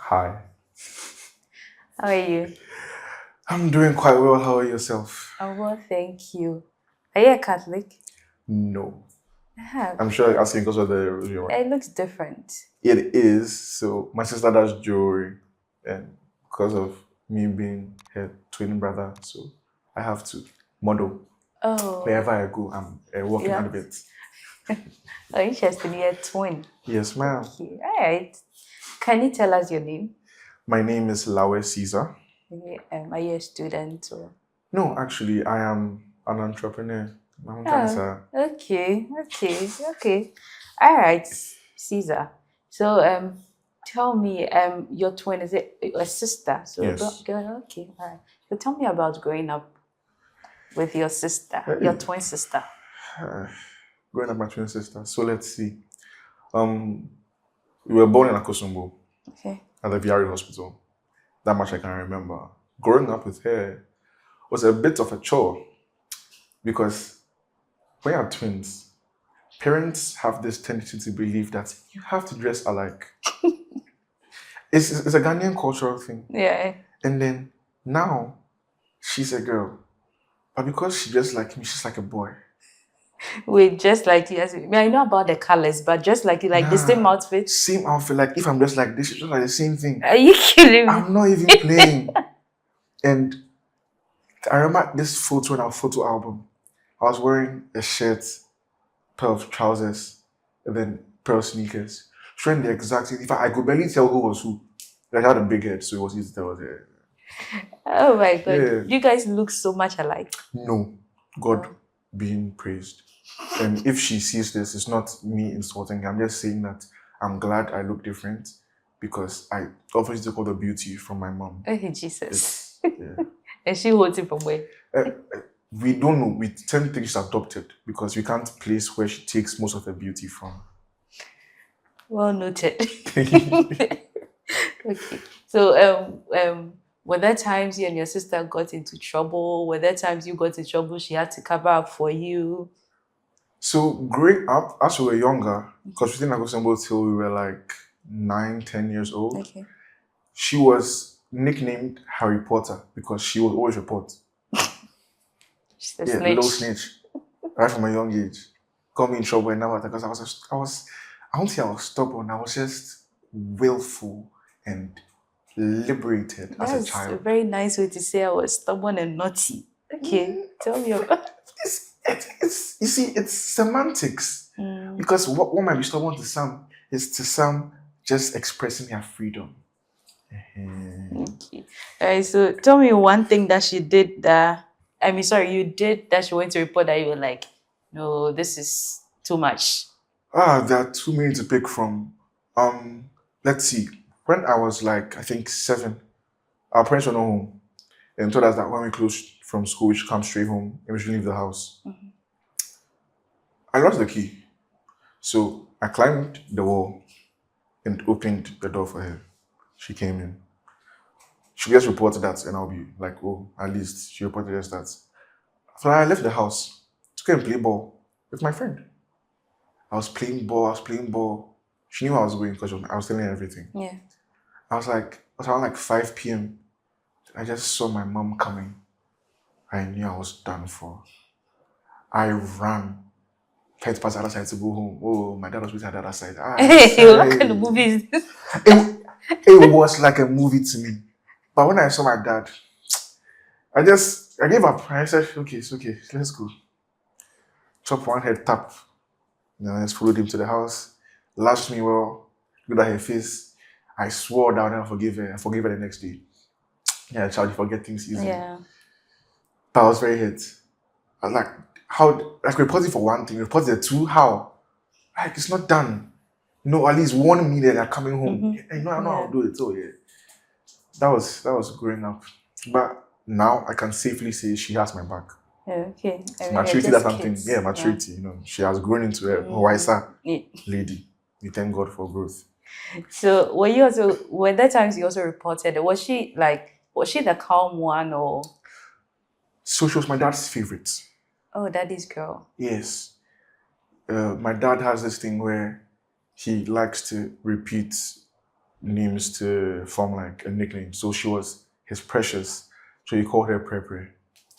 Hi. How are you? I'm doing quite well. How are yourself? Oh, well, thank you. Are you a Catholic? No. I have. I'm sure you're asking because of the religion, right? It looks different. It is. So my sister does jewelry, and because of me being her twin brother, so I have to model. Oh, Wherever I go, I'm a walking yeah. advert. Oh, interesting. You're a twin. Yes, ma'am. Okay. All right. Can you tell us your name? My name is Lawerh Caesar. Okay, are you a student or? No, actually, I am an entrepreneur. I'm trying to Oh, say, okay. All right, Caesar. So, tell me, your twin is it a sister? So yes. go. Okay, all right. So tell me about growing up with your sister, your Hey, twin sister. growing up my twin sister. So let's see. Um, we were born in Akosombo Okay. at the VRE hospital. That much I can remember. Growing up with her was a bit of a chore because when you're twins, parents have this tendency to believe that you have to dress alike. It's a Ghanaian cultural thing. Yeah. And then now she's a girl, but because she dressed like me, she's like a boy. Wait, just like yes, I mean, I know about the colors, but just like you like the same Nah, outfit. same outfit. Like if I'm dressed like this, it's just like the same thing. Are you kidding me? I'm not even playing. And I remember this photo in our photo album. I was wearing a shirt, pair of trousers, and then pair of sneakers. Showing the exact same. In fact, I could barely tell who was who. Like, I had a big head, so it was easy to tell. Oh my god, Yeah. you guys look so much alike. No, God Oh. being praised. And if she sees this, it's not me insulting her. I'm just saying that I'm glad I look different because I obviously took all the beauty from my mom. Oh Jesus! Yeah. And she holds it from where? Uh, we don't know. We tend to think she's adopted because we can't place where she takes most of her beauty from. Well noted. Okay. So were there times you and your sister got into trouble? Were there times you got into trouble? She had to cover up for you. So growing up, as we were younger, because we didn't go till we were like 9, 10 years old, Okay. she was nicknamed Harry Potter because she would always report. She's a Yeah, little snitch. snitch, right from a young age. Got me in trouble and now because I don't say I was stubborn. I was just willful and liberated as a That's a child. very nice way to say I was stubborn and naughty. Okay, tell me about. It's you see, it's semantics. Because what might be stubborn to some is to some just expressing their freedom. Okay. All right. So tell me one thing that she did that. I mean, sorry, you did that she went to report that you were like, no, this is too much. There are too many to pick from. Let's see. When I was like, I think 7, our parents were not home and told us that when we closed from school, we should come straight home and we should leave the house. I lost the key. So I climbed the wall and opened the door for her. She came in. She just reported that, and I'll be like, oh, at least she reported just that. So I left the house to go and play ball with my friend. I was playing ball. She knew I was going because I was telling her everything. Yeah. I was like, it was around like 5 p.m. I just saw my mom coming. I knew I was done for. I ran, tried to pass the other side to go home. Oh, my dad was waiting at the other side. Hey, what kind of movie is this? It was like a movie to me. But when I saw my dad, I gave up. I said, okay, it's okay, let's go. Chop one head tap. I just followed him to the house, lashed me well, looked at her face. I swore down and I forgave her. I forgave her the next day. Yeah, child, you forget things easily. Yeah. But I was very hit. I was like, how, like, reporting for one thing, reporting the two, how? Like, it's not done. No, at least warn me that they're coming home. I know how to do it. So, yeah. That was growing up. But now I can safely say she has my back. Okay. I mean, Maturity, that's something. kids. Yeah, maturity. You know, she has grown into a wiser lady. We thank God for growth. So were there times you also reported? Was she the calm one or? So she was my dad's favorite. Oh, daddy's girl. Yes. My dad has this thing where he likes to repeat names to form like a nickname. So she was his precious. So he called her Pre Pre.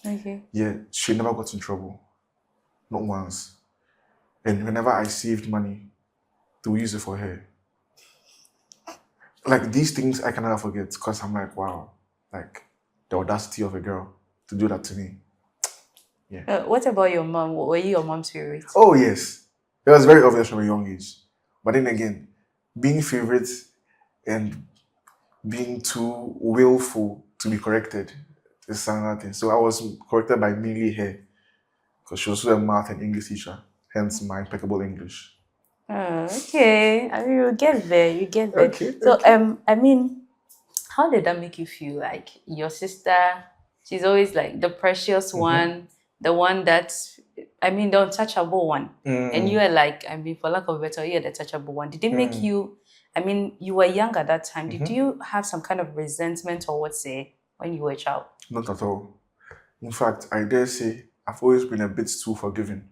Okay. Yeah, she never got in trouble. Not once. And whenever I saved money, they would use it for her. Like these things I can never forget because I'm like, wow, like the audacity of a girl to do that to me. What about your mom? Were you your mom's favorite? Oh yes. It was very obvious from a young age. But then again, being favorite and being too willful to be corrected is another thing. So I was corrected by mainly her because she was also a math and English teacher, hence my impeccable English. Oh, okay. I mean, you get there. You get there. Okay, So, okay. I mean, how did that make you feel? Like your sister, she's always like the precious one, the one that's, I mean, the untouchable one. And you are like, I mean, for lack of a better, you're the touchable one. Did it make you, I mean, you were young at that time. Did you have some kind of resentment or what say when you were a child? Not at all. In fact, I dare say I've always been a bit too forgiving.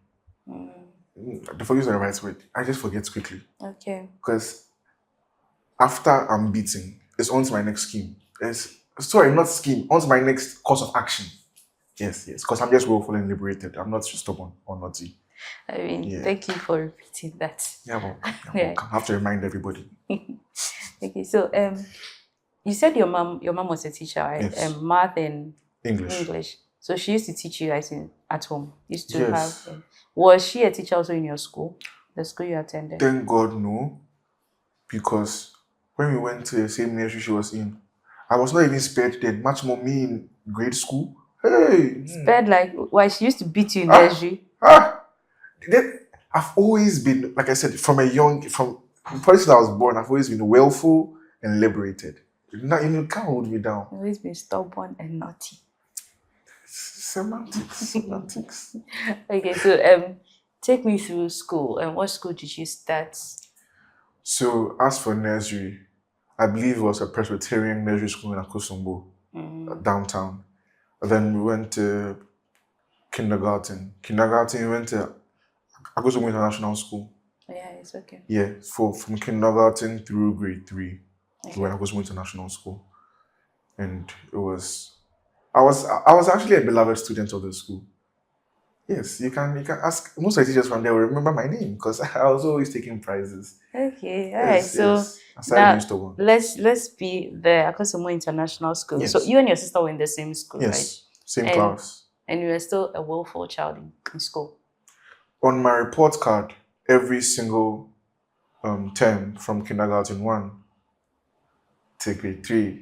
The forgive is the right word. I just forget quickly. Okay. Because after I'm beaten, it's on to my next scheme. Not scheme, on to my next course of action. Yes. Because I'm just willful and liberated. I'm not stubborn or naughty. I mean, thank you for repeating that. Yeah, welcome. I have to remind everybody. Okay, so you said your mom was a teacher, right? Yes. Math and English. So she used to teach you, I think, at home. Used to Yes. have. Was she a teacher also in your school? The school you attended? Thank God, no. Because when we went to the same nursery she was in, I was not even spared then. Much more me in grade school. Hey. Spared like why she used to beat you in nursery? I've always been, like I said, from the person I was born, I've always been willful and liberated. You can't hold me down. You've always been stubborn and naughty. Semantics. Okay, so take me through school. And what school did you start? So as for nursery, I believe it was a Presbyterian nursery school in Akosombo, downtown. And then we went to kindergarten. We went to Akosombo International School. Yeah, it's okay. Yeah, from kindergarten through grade 3, we went to Akosombo International School, and it was. I was actually a beloved student of the school. Yes, you can ask most of the teachers from there will remember my name because I was always taking prizes. Okay, all right. So Yes. now let's be the Akosombo International School. Yes. So you and your sister were in the same school, Yes, right? same class. And you were still a willful child in school. On my report card, every single term from kindergarten 1 to grade 3,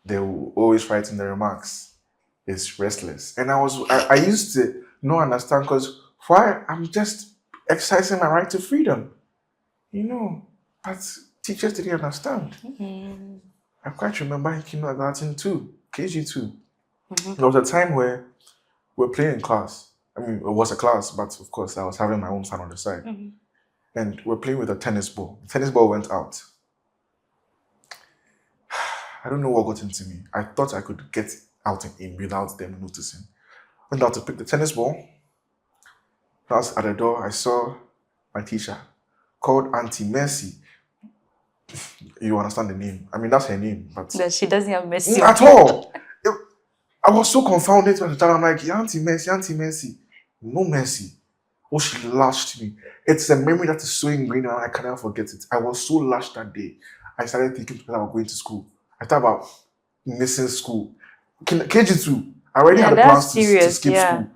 they will always write in the remarks, "It's restless." And I used to not understand because why I'm just exercising my right to freedom, but teachers didn't understand. I quite remember in kindergarten 2, KG2, there was a time where we were playing in class. I mean, it was a class, but of course I was having my own fun on the side. And we're playing with a tennis ball. The tennis ball went out. I don't know what got into me. I thought I could get out and in without them noticing. Went out to pick the tennis ball. I was at the door. I saw my teacher called Auntie Mercy. You understand the name? I mean, that's her name, but she doesn't have mercy at all. I was so confounded at the time. I'm like, Auntie Mercy, no mercy. Oh, she lashed me. It's a memory that is so ingrained and I cannot forget it. I was so lashed that day. I started thinking about going to school. I thought about missing school. KG2, I already had plans to skip school.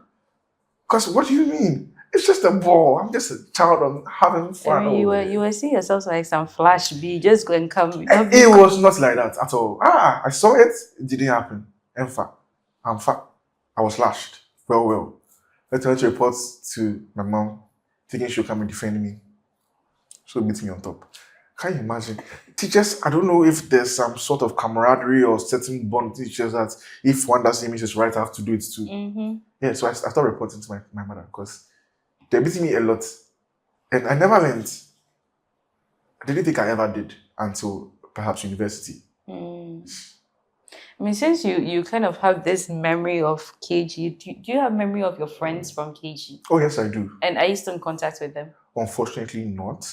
Because what do you mean? It's just a ball. I'm just a child. I'm having fun. I mean, you were seeing yourself like some flash B. Just go and come. It was not like that at all. I saw it. It didn't happen. In fact, I was lashed. Well. Let's went to report to my mom, thinking she'll come and defend me. She'll meet me on top. Can you imagine? Teachers, I don't know if there's some sort of camaraderie or certain bond with teachers that if one doesn't mean it's right, I have to do it too. Yeah, so I started reporting to my mother because they're beating me a lot. And I never learned. I didn't think I ever did until perhaps university. I mean, since you kind of have this memory of KG, do you have memory of your friends from KG? Oh, yes, I do. And are you still in contact with them? Unfortunately not,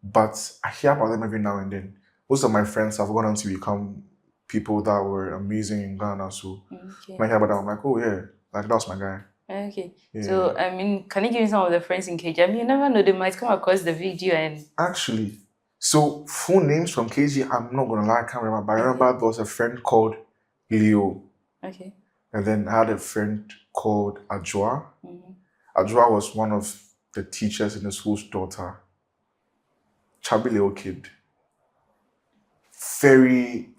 but I hear about them every now and then. most of my friends have gone on to become people that were amazing in Ghana. So Okay. when I hear about that, I'm like, oh yeah, like that was my guy. Okay. Yeah. So, I mean, can you give me some of the friends in KG? I mean, you never know, they might come across the video and... Actually, so full names from KG, I'm not gonna lie, I can't remember. But I remember there was a friend called Leo. Okay. And then I had a friend called Ajwa. Ajwa was one of the teachers in the school's daughter. Chubby little kid. Very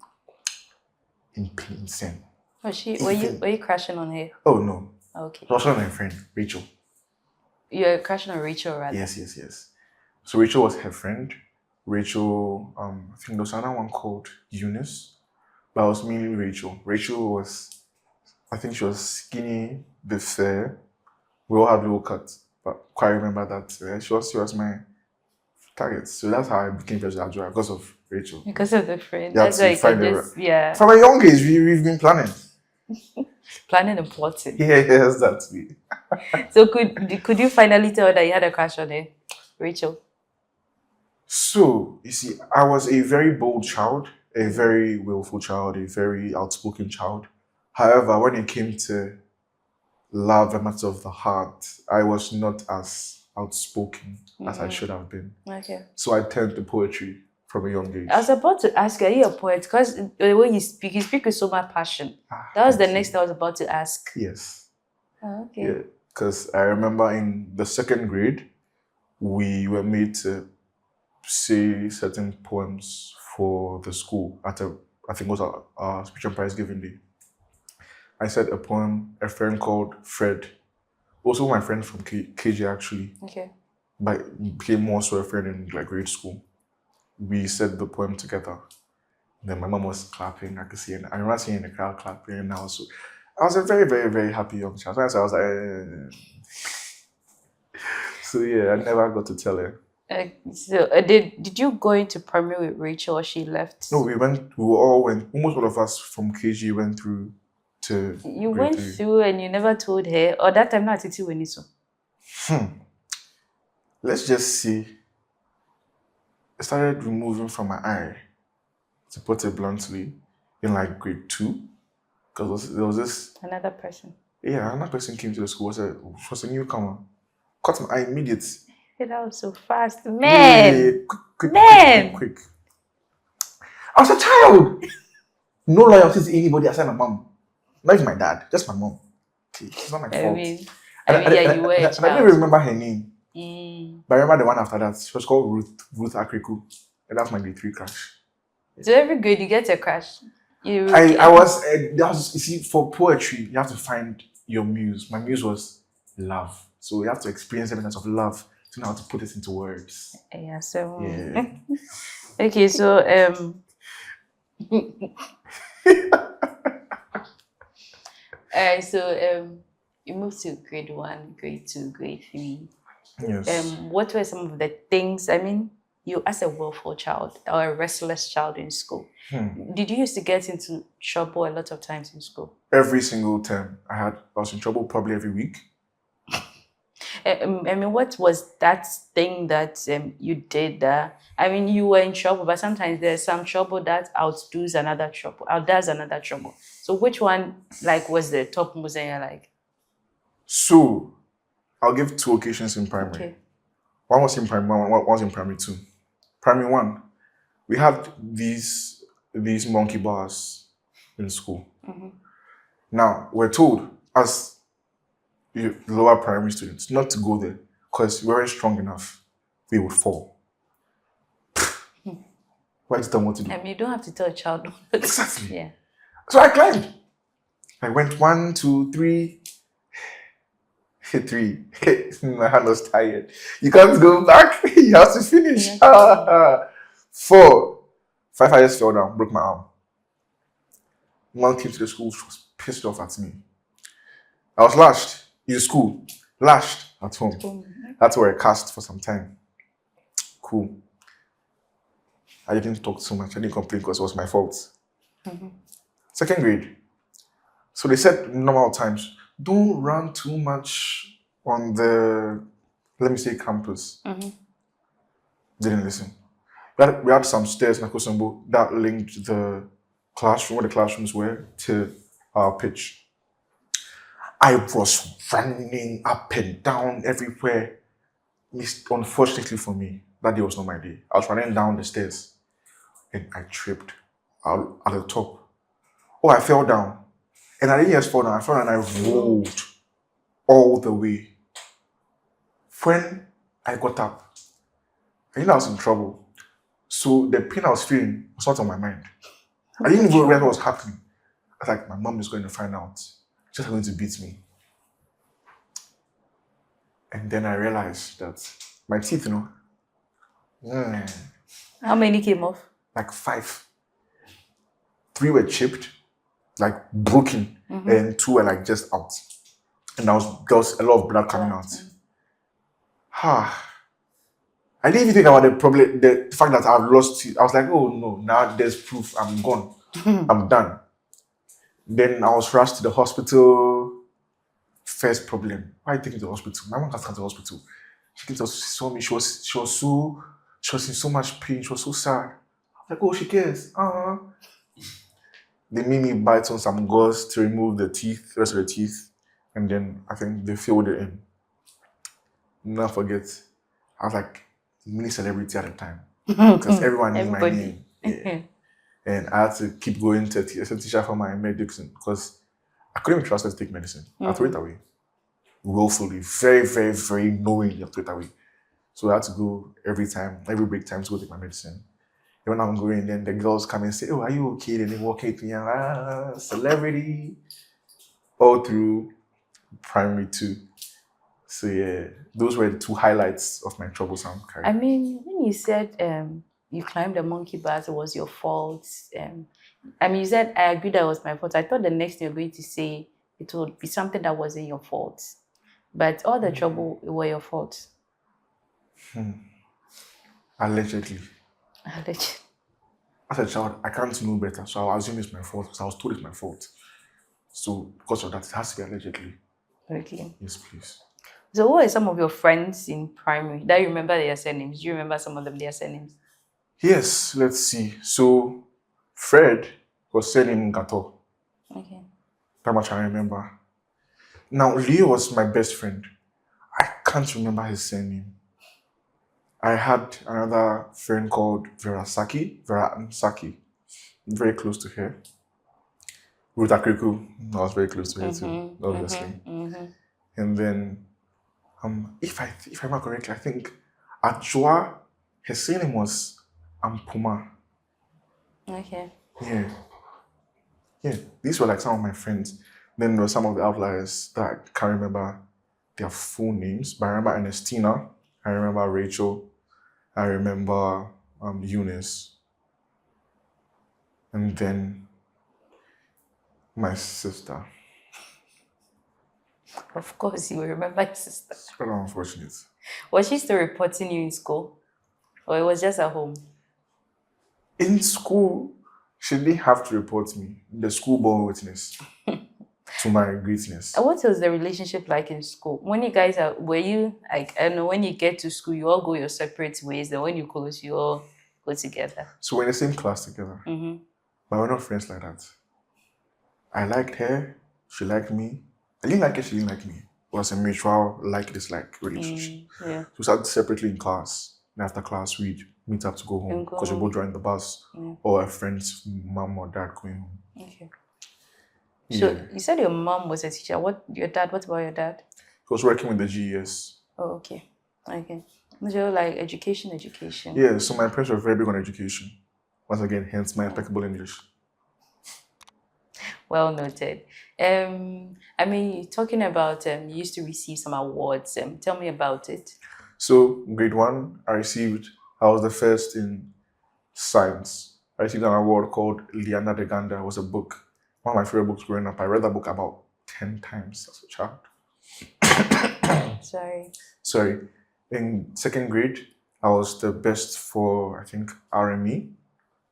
insane. Was were you crashing on her? Oh no. Okay. She was also my friend, Rachel. You're crashing on Rachel, rather? Yes. So Rachel was her friend. Rachel, I think there was another one called Eunice. But it was mainly Rachel. Rachel was, I think she was skinny, bit fair. We all had low cuts, but quite remember that she was my target. So that's how I became friends with Ajwa, because of Rachel. Because of the friend. Yeah, That's why you can just, From a young age, we've been planning. Planning important. Yes, that's me. So could you finally tell her that you had a crush on her, Rachel? So, you see, I was a very bold child, a very willful child, a very outspoken child. However, when it came to love and matters of the heart, I was not as outspoken as I should have been. Okay. So I turned to poetry from a young age. I was about to ask, are you a poet? Because the way you speak with so much passion. That was the next I was about to ask. Yes. Oh, okay. Yeah, because I remember in the second grade, we were made to say certain poems for the school at I think it was a speech and prize giving day. I said a poem, a friend called Fred, also my friend from KG actually, Okay. but became more so a friend in like grade school. We said the poem together. Then my mom was clapping. I could see, and I remember seeing the crowd clapping. And I was a very, very, very happy young child. So I was like, so yeah, I never got to tell her. Did you go into primary with Rachel, or she left? No, we all went. Almost all of us from KG went through to. You went through and you never told her, or that time not Titi Weniso. Let's just see. I started removing from my eye, to put it bluntly, in like grade 2. Because there was this... Another person. Yeah, another person came to the school, was a newcomer. Caught my eye immediately. That was so fast. Man! Yeah, quick. I was a child! No loyalty to anybody aside my mom. Not even my dad, just my mom. Okay, it's not my fault. You were a child. I don't even remember her name. But I remember the one after that. She was called Ruth Akriku. And that's my grade 3 crush. So every grade you get a crush. You see, for poetry, you have to find your muse. My muse was love. So you have to experience evidence of love to know how to put it into words. Yeah, so... Yeah. Okay, so... Alright, so you moved to grade 1, grade 2, grade 3. Yes. What were some of the things, I mean, you as a willful child or a restless child in school, did you used to get into trouble a lot of times in school? Every single term I was in trouble probably every week. I mean, what was that thing that you did? I mean, you were in trouble, but sometimes there's some trouble that outdoes another trouble. So which one, like, was the top most and you're like? So, I'll give 2 occasions in primary. Okay. One was in primary 1, one was in primary 2. Primary 1, we had these monkey bars in school. Now, we're told as lower primary students not to go there because we weren't strong enough. We would fall. Why did I want to do? I mean, you don't have to tell a child. Exactly. Yeah. So I climbed. I went 1, 2, 3. 3. My hand was tired. You can't go back. You have to finish. 4. 5, I just fell down, broke my arm. Mom came to the school, she was pissed off at me. I was lashed in school, lashed at home. That's where I cast for some time. Cool. I didn't talk too much. I didn't complain because it was my fault. Second grade. So they said normal times, don't run too much on the, let me say, campus. Didn't listen. We had some stairs in Akosombo that linked the classroom, where the classrooms were, to our pitch. I was running up and down everywhere. Unfortunately for me, that day was not my day. I was running down the stairs and I tripped out at the top. Oh, I fell down. And I didn't just fall down. I fell down and I rolled all the way. When I got up, I knew I was in trouble. So the pain I was feeling was not on my mind. I didn't even realize what was happening. I was like, my mom is going to find out. She's going to beat me. And then I realized that my teeth, How many came off? like 5. 3 were chipped, like broken, and 2 were like just out. And there was a lot of blood coming out. I didn't even think about the problem, the fact that I've lost teeth. I was like, oh no, now there's proof. I'm gone. I'm done. Then I was rushed to the hospital. First problem. Why are you taking to the hospital? My mom has come to the hospital. She came to us, she saw me. She was in so much pain. She was so sad. I was like, oh, she cares. They made me bite on some gauze to remove the rest of the teeth. And then I think they filled it in. Never forget, I was like a mini celebrity at the time. Because everyone knew my name. Yeah. And I had to keep going to a teacher for my medicine because I couldn't be trusted to take medicine. I threw it away. Willfully, very, very, very knowingly, I threw it away. So I had to go every break time to go take my medicine. And when I'm going, then the girls come and say, oh, are you okay? Then they walk into me, celebrity. All through primary 2. So yeah, those were the 2 highlights of my troublesome career. I mean, when you said you climbed the monkey bars, it was your fault. I mean, you said, I agree that it was my fault. I thought the next thing you were going to say, it would be something that wasn't your fault. But all the trouble were your fault. Allegedly. Allegedly. As a child, I can't know better, so I'll assume it's my fault because I was told it's my fault. So because of that, it has to be allegedly. Okay. Yes, please. So what are some of your friends in primary that you remember their surnames? Do you remember some of them, their surnames? Yes, let's see. So Fred was surnamed Gato. Okay. That much I remember. Now, Leo was my best friend. I can't remember his surname. I had another friend called Vera Ansaki, very close to her. Ruth Akriku, I was very close to her too, obviously. And then, if I remember correctly, I think Ajua, her surname was Ampuma. Okay. Yeah, these were like some of my friends. Then there were some of the outliers that I can't remember their full names, but I remember Ernestina, I remember Rachel, I remember Eunice, and then my sister. Of course, you will remember your sister. It's very unfortunate. Was she still reporting you in school? Or it was just at home? In school, she didn't have to report me. The school bore witness to my greatness. What was the relationship like in school? When you guys were you, like, I don't know, when you get to school, you all go your separate ways. Then when you close, you all go together. So we're in the same class together. But we're not friends like that. I liked her. She liked me. I didn't like her. She didn't like me. It was a mutual like-dislike relationship. Yeah. So we sat separately in class. And after class, we'd meet up to go home because we both joined the bus or a friend's mom or dad going home. Okay. So you said your mom was a teacher. What about your dad? He was working with the GES. Oh, okay. So like education. Yeah, so my parents were very big on education. Once again, hence my impeccable English. Well noted. I mean, talking about you used to receive some awards. Tell me about it. So grade 1, I was the first in science. I received an award called Liana de Ganda. It was a book. One of my favorite books growing up. I read that book about 10 times as a child. Sorry. In 2nd grade, I was the best for, I think, RME.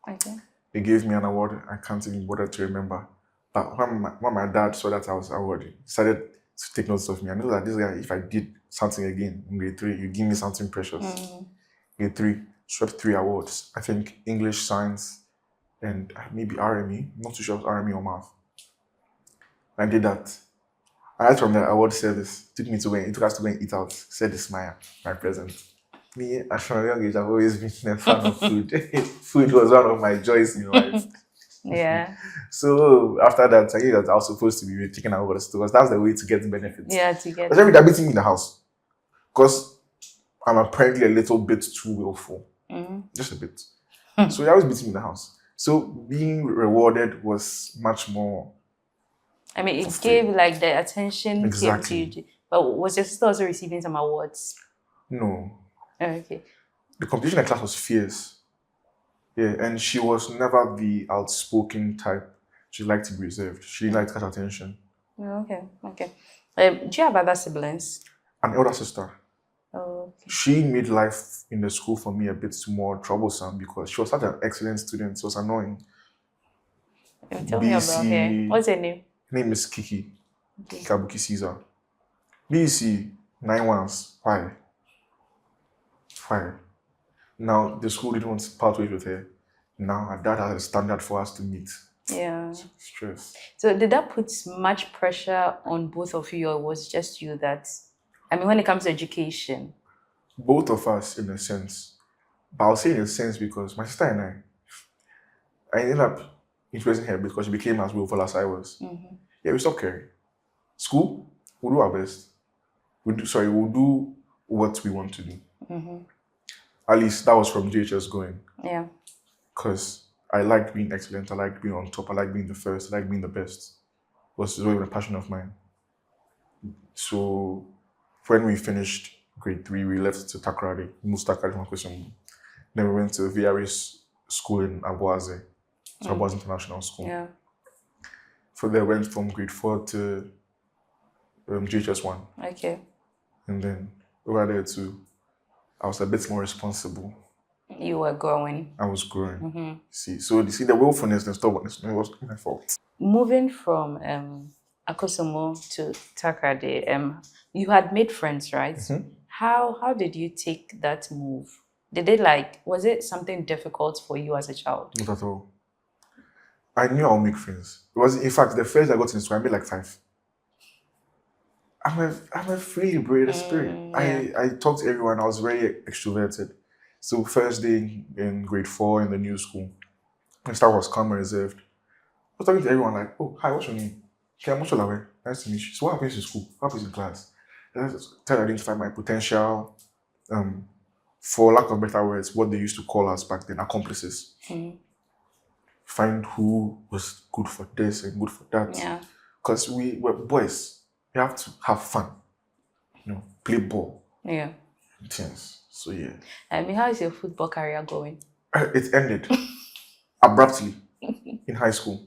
Okay. They gave me an award I can't even bother to remember. But when my dad saw that I was awarded, he started to take notes of me. I know that this guy, if I did something again in grade 3, you give me something precious. Grade 3. swept 3 awards. I think English, Science, and maybe RME. Not too sure if it was RME or Math. I did that. Right from the award service, took us to go and eat out. Said this my present. Me, as from a young age, I've always been a fan of food. Food was one of my joys in life. Yeah. So after that, I knew that I was supposed to be taking awards because that's the way to get benefits. Yeah, to get. Because every day beating me in the house. Because I'm apparently a little bit too willful. Just a bit. So they always beating me in the house. So being rewarded was much more. I mean, it gave like the attention Exactly. came to you. But was your sister also receiving some awards? No. Oh, okay. The competition in class was fierce. Yeah, and she was never the outspoken type. She liked to be reserved. She didn't like to catch attention. Oh, okay. Okay. Do you have other siblings? An elder sister. Oh, okay. She made life in the school for me a bit more troublesome because she was such an excellent student. It was annoying. Tell me about her. What's her name? Her name is Kiki. Kabuki Caesar. BC 9 1s. Why? Why? Now the school didn't want to part ways with her. Now her dad has a standard for us to meet. Yeah. Stress. So did that put much pressure on both of you, or was it just you that? I mean, when it comes to education. Both of us, in a sense. But I'll say in a sense because my sister and I ended up influencing her because she became as willful as I was. Yeah, we stopped caring. School, we'll do our best. We'll do what we want to do. At least that was from JHS going. Yeah. Because I liked being excellent, I liked being on top, I liked being the first, I liked being the best. It was always a passion of mine. So when we finished grade 3, we left to Takoradi, moved to Takoradi. Then we went to VRS school in Abuaze. So Abuaze International School. Yeah. So they went from grade 4 to GHS 1. Okay. And then over there too, I was a bit more responsible. You were growing. I was growing. See the willfulness and stubbornness, it was my fault. Moving from Akosomo to Takoradi, you had made friends, right? How did you take that move? Was it something difficult for you as a child? Not at all. I knew I'll make friends. It was, in fact, the first I got in school, I made like 5. I'm a freely braided spirit. Yeah. I talked to everyone. I was very extroverted. So first day in grade 4 in the new school, my staff was calm and reserved. I was talking to everyone like, "Oh, hi, what's your name? Okay, I'm Lawerh. Nice to meet you. So what happens in school? What happens in class?" And I was trying to identify my potential, for lack of better words, what they used to call us back then, accomplices. Find who was good for this and good for that. Yeah. Because we were boys. You have to have fun. Play ball. Yeah. Yes. So yeah. I mean, how is your football career going? It ended abruptly in high school.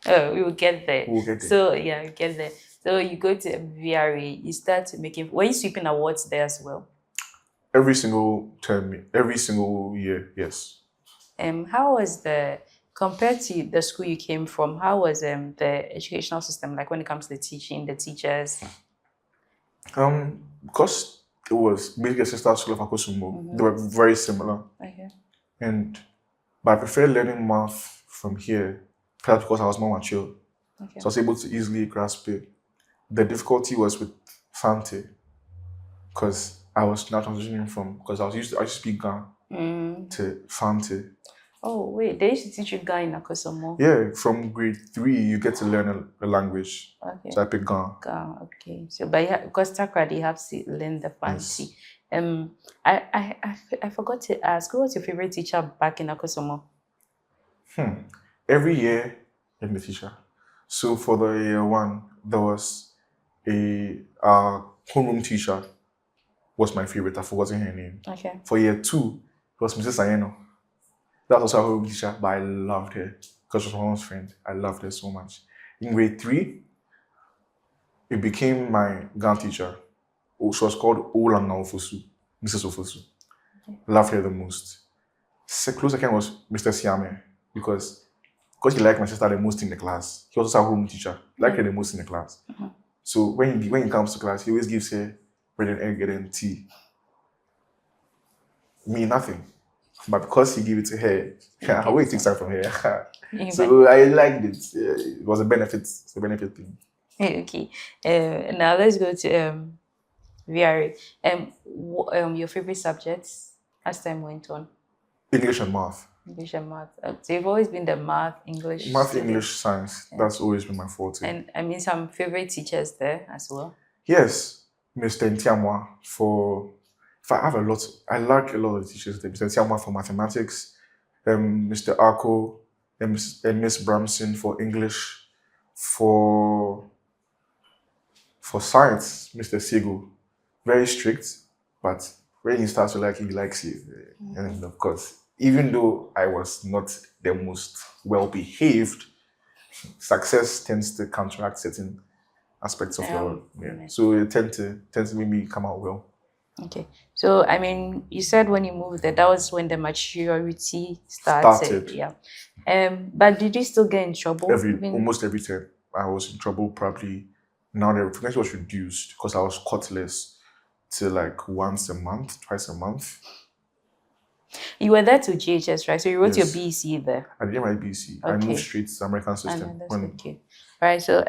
Oh, we will get there. We'll get there. So yeah, we get there. So you go to VRA, you start making. Were you sweeping awards there as well? Every single term, every single year, yes. How was compared to the school you came from, how was the educational system like when it comes to the teaching, the teachers? Because it was basically a sister school of Akosumo, they were very similar. Okay. But I prefer learning math from here, perhaps because I was more mature. Okay. So I was able to easily grasp it. The difficulty was with Fante, because I was now transitioning because I used to speak Ga to Fante. Oh wait, they used to teach you Ga in Akosomo? Yeah, from grade 3 you get to learn a language. Okay. So I picked Ga. Ga, okay. So because Takoradi, you have to learn the Fanti. Yes. I forgot to ask, who was your favorite teacher back in Akosomo? Every year in the teacher. So for the year 1, there was a homeroom teacher was my favorite. I've forgotten her name. Okay. For year 2, it was Mrs. Sayeno. That was our homeroom teacher, but I loved her because she was my mom's friend. I loved her so much. In grade 3, it became my GAN teacher. She was called Olanga Ofosu, Mrs. Ofosu. Okay. Loved her the most. Close second was Mr. Siame because he liked my sister the most in the class. He was also a home teacher. Liked her the most in the class. So when he comes to class, he always gives her bread and egg and tea. Me, nothing. But because he gave it to her, I will take some from her. But- So I liked it. It was a benefit. It's a benefit thing. Okay. Now let's go to VRA. Your favorite subjects as time went on? English and math. English and math. So you've always been the math, English. Math, student. English, science. That's always been my forte. And I mean, some favorite teachers there as well. Yes, Mr. Ntiamwa for. If I have a lot, I like a lot of teachers there. Mr. Ntiamwa for mathematics, Mr. Arco, and Miss Bramson for English, for science, Mr. Siegel. Very strict, but when he starts to like you, he likes you. And of course, even though I was not the most well behaved, success tends to counteract certain aspects of your so it tends to make me come out well. Okay. So I mean, you said when you moved there, that was when the maturity started. Yeah. But did you still get in trouble? Almost every time I was in trouble. Probably now the frequency was reduced because I was caught less to like once a month, twice a month. You were there to GHS, right? So you wrote Yes. your BC there. I did my BC. I moved straight to the American system. That's okay. Right. So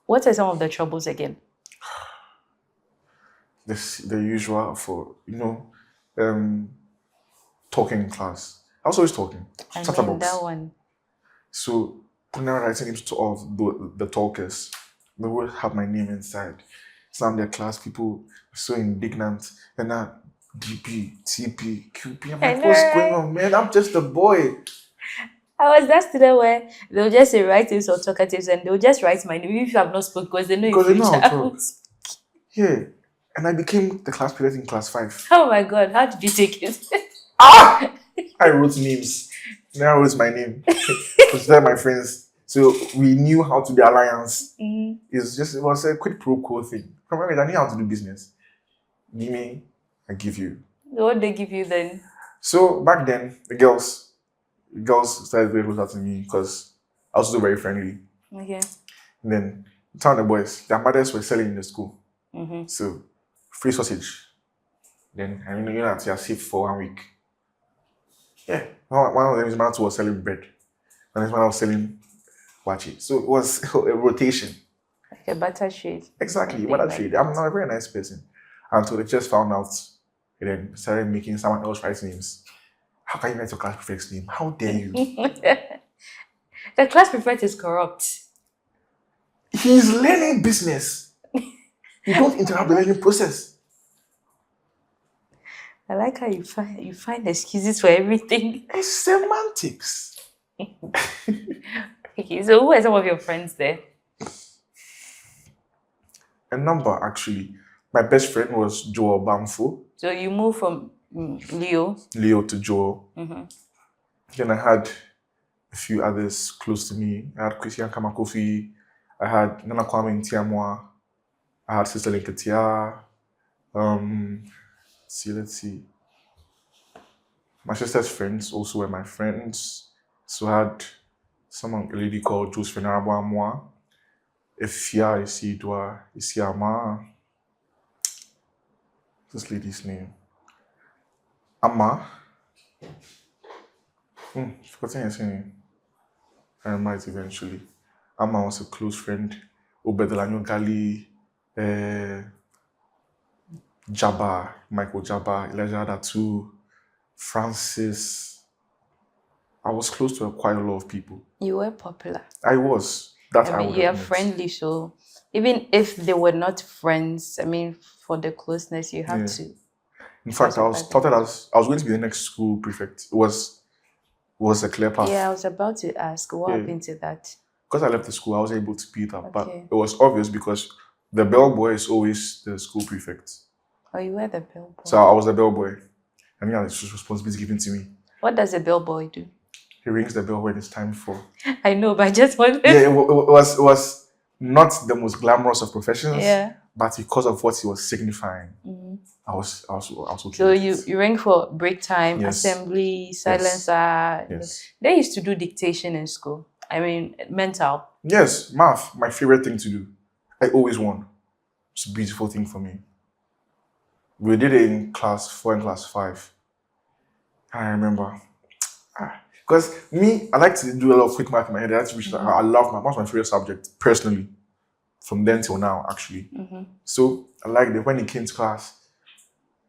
what are some of the troubles again? The usual for talking in class. I was always talking. That one. So when I'm writing into all of the talkers, they would have my name inside. Some of their class people were so indignant. And now DP, TP, QP. I'm like, what's going on, man? I'm just a boy. I was that student where they'll just say writings or talkatives and they'll just write my name if you have not spoken because they know how to talk. Yeah. And I became the class president in class 5. Oh my God, how did you take it? I wrote names. Then I wrote my name. Because they're my friends. So we knew how to do alliance. It was a quid pro quo thing. From I knew how to do business. Give me, I give you. What they give you then? So back then, the girls started very close to me because I was also very friendly. Okay. And then the boys, their mothers were selling in the school. So free sausage. Then you know you're safe for 1 week. Yeah. One of them is man was selling bread. And this man was selling wachi. So it was a rotation. Like a butter trade. Exactly, butter trade. I'm not a very nice person. Until they just found out and then started making someone else write names. How can you write your class prefect's name? How dare you? The class prefect is corrupt. He's learning business. You don't interrupt the learning process. I like how you find excuses for everything. It's semantics. Okay, so who are some of your friends there? A number, actually. My best friend was Joel Bamfo. So you moved from Leo to Joel. Then I had a few others close to me. I had Christian Kamakofi. I had Nana Kwame Ntiamwa. I had Sister Linkatia. Let's see. My sister's friends also were my friends. So I had a lady called Josephine Arabamwa. Efia Isidwa Isiama. This lady's name. Amma. Forgotten her name. I remember it eventually. Amma was a close friend. Obedelanyo Gali. Jabba, Michael Jabba, Elijah Datu, Francis. I was close to quite a lot of people. You were popular. I was. You are friendly, so even if they were not friends, I mean, for the closeness, you have to. In fact, I was going to be the next school prefect. It was a clear path. Yeah, I was about to ask, what happened to that? Because I left the school, I was able to beat up. But it was obvious because the bellboy is always the school prefect. Oh, you were the bellboy. So I was the bellboy. And yeah, it's responsibility given to me. What does a bellboy do? He rings the bell when it's time for. I know, but I just wanted. Yeah, it was not the most glamorous of professions. Yeah. But because of what he was signifying, I was okay. So you rang for break time, assembly, silencer. Yes. They used to do dictation in school. I mean, mental. Yes, math, my favorite thing to do. I always won. It's a beautiful thing for me. We did it in class 4 and class 5. I remember. Because me, I like to do a lot of quick math in my head. That's which I love math. That's my favorite subject, personally, from then till now, actually. So I like that when he came to class,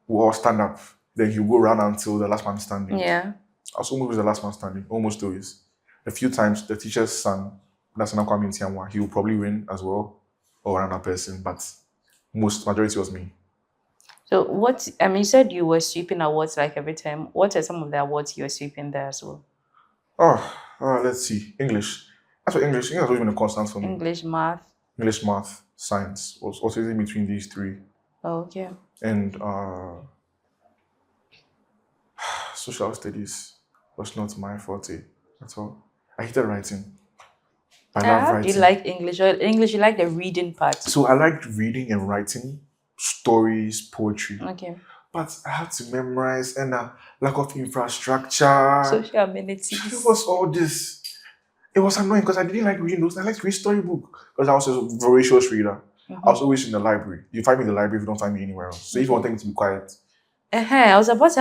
we all stand up. Then he'll go around until the last man standing. Yeah. I was almost the last man standing, almost always. A few times the teacher's son, that's an Kwame Ntiamwa, he will probably win as well, or another person, but majority was me. So what, I mean, you said you were sweeping awards like every time. What are some of the awards you were sweeping there as well? Let's see. English. That's what English has always been a constant for me. English, math. English, math, science was also in between these three. Oh, okay. And social studies was not my forte at all. I hated writing. I love How writing. do you like English? Or English, you like the reading part? So I liked reading and writing, stories, poetry. Okay. But I had to memorize and lack of infrastructure. Social amenities. It was all this. It was annoying because I didn't like reading those. I liked to read storybook because I was a voracious reader. I was always in the library. You find me in the library if you don't find me anywhere else. So if you want things to be quiet. I was about to,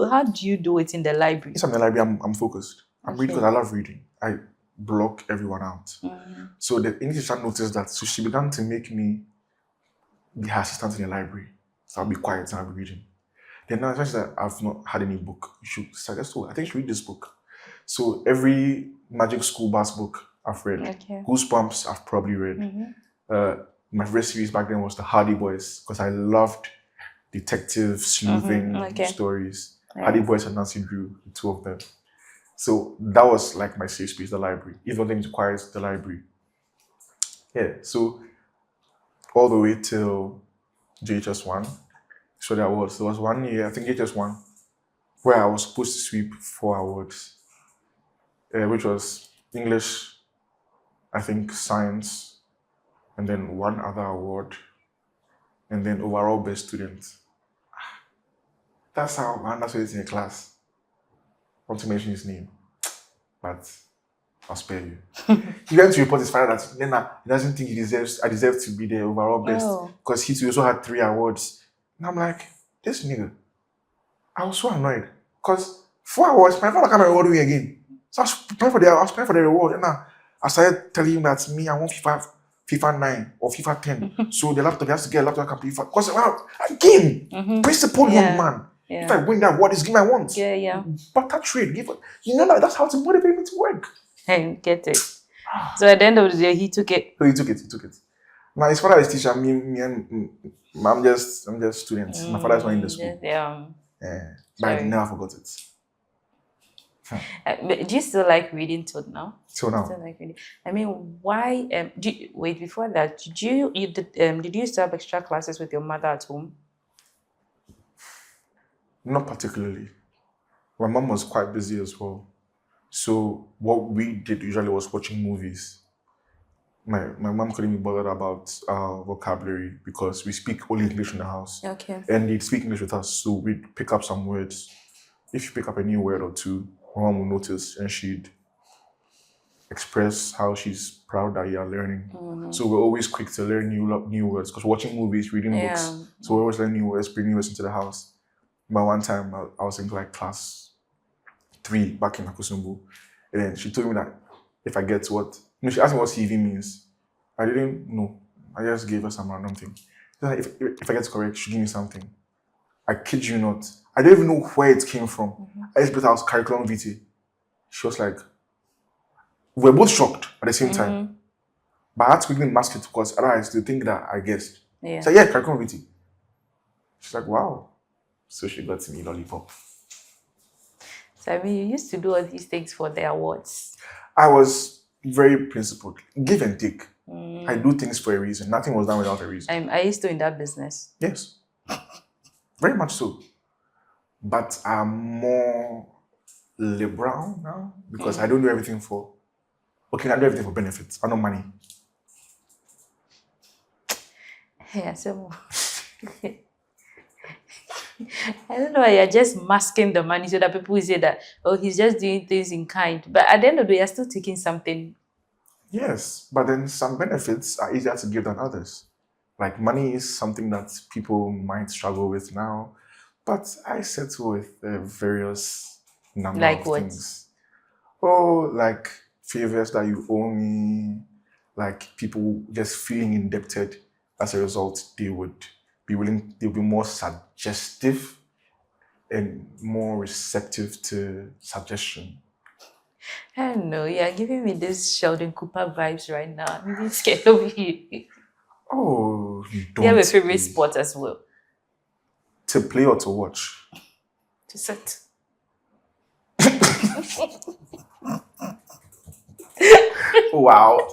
how do you do it in the library? If I'm in the library, I'm focused. I'm reading because I love reading. I block everyone out. So the English teacher noticed that. So she began to make me be her assistant in the library. So I'll be quiet and I'll be reading. Then now, especially that I've not had any book, you should suggest, I think you should read this book. So every Magic School Bus book I've read. Okay. Goosebumps I've probably read. My favorite series back then was the Hardy Boys because I loved detective sleuthing stories. Hardy Boys and Nancy Drew, the two of them. So that was like my safe space, the library. If nothing requires the library. Yeah, so all the way till JHS1. So there was 1 year, I think JHS1, where I was supposed to sweep 4 awards, which was English, I think science, and then 1 other award, and then overall best student. That's how man, that's what it's in a class. I want to mention his name, but I'll spare you. He went to report his father that Nena, he doesn't think I deserve to be the overall best because he also had 3 awards. And I'm like, this nigga. I was so annoyed because 4 awards, my father can't reward me again. So I was praying for the reward. And I started telling him that me, I want FIFA 9 or FIFA 10. So the laptop, he has to get a laptop I can play FIFA. Because I game. Principled young man. Yeah. If I win that award, it's game I want. Yeah. But that trade, like that's how to motivate me to work. I get it. So at the end of the day, he took it. So he took it. Now his father is teacher, me and I'm just students. My father is not in the school. But I never forgot it. But do you still like reading till now? Till now. Still like reading. I mean, why? Wait, before that, did you still have extra classes with your mother at home? Not particularly. My mom was quite busy as well. So what we did usually was watching movies. My mom couldn't be bothered about vocabulary because we speak only English in the house. Okay. And they'd speak English with us, so we'd pick up some words. If you pick up a new word or two, my mom would notice and she'd express how she's proud that you are learning. So we're always quick to learn new words because watching movies, reading books. So we always learn new words, bring new words into the house. But one time I was in like class 3 back in Akusumbu, and then she told me that if I get what, she asked me what CV means. I didn't know. I just gave her some random thing. If I get it correct, she give me something. I kid you not. I don't even know where it came from. I just put out curriculum vitae. She was like, we were both shocked at the same time. But I had to quickly mask it because otherwise they think that I guessed. So yeah, curriculum vitae. She's like, wow. So she got me lollipop. So I mean, you used to do all these things for the awards. I was very principled. Give and take. I do things for a reason. Nothing was done without a reason. Are you still in that business? Yes. Very much so. But I'm more liberal now because I don't do everything for... Okay, I do everything for benefits. I know money. Yeah, so... I don't know, you're just masking the money so that people will say that, oh, he's just doing things in kind. But at the end of the day, you're still taking something. Yes, but then some benefits are easier to give than others. Like money is something that people might struggle with now, but I settle with various number Like of what? things. Oh, like favors that you owe me, like people just feeling indebted. As a result, they'll be more suggestive and more receptive to suggestion. I don't know. You're giving me this Sheldon Cooper vibes right now. I'm really scared of you. Oh, you Do you have a don't favorite play. sport as well? To play or to watch? To sit. Wow.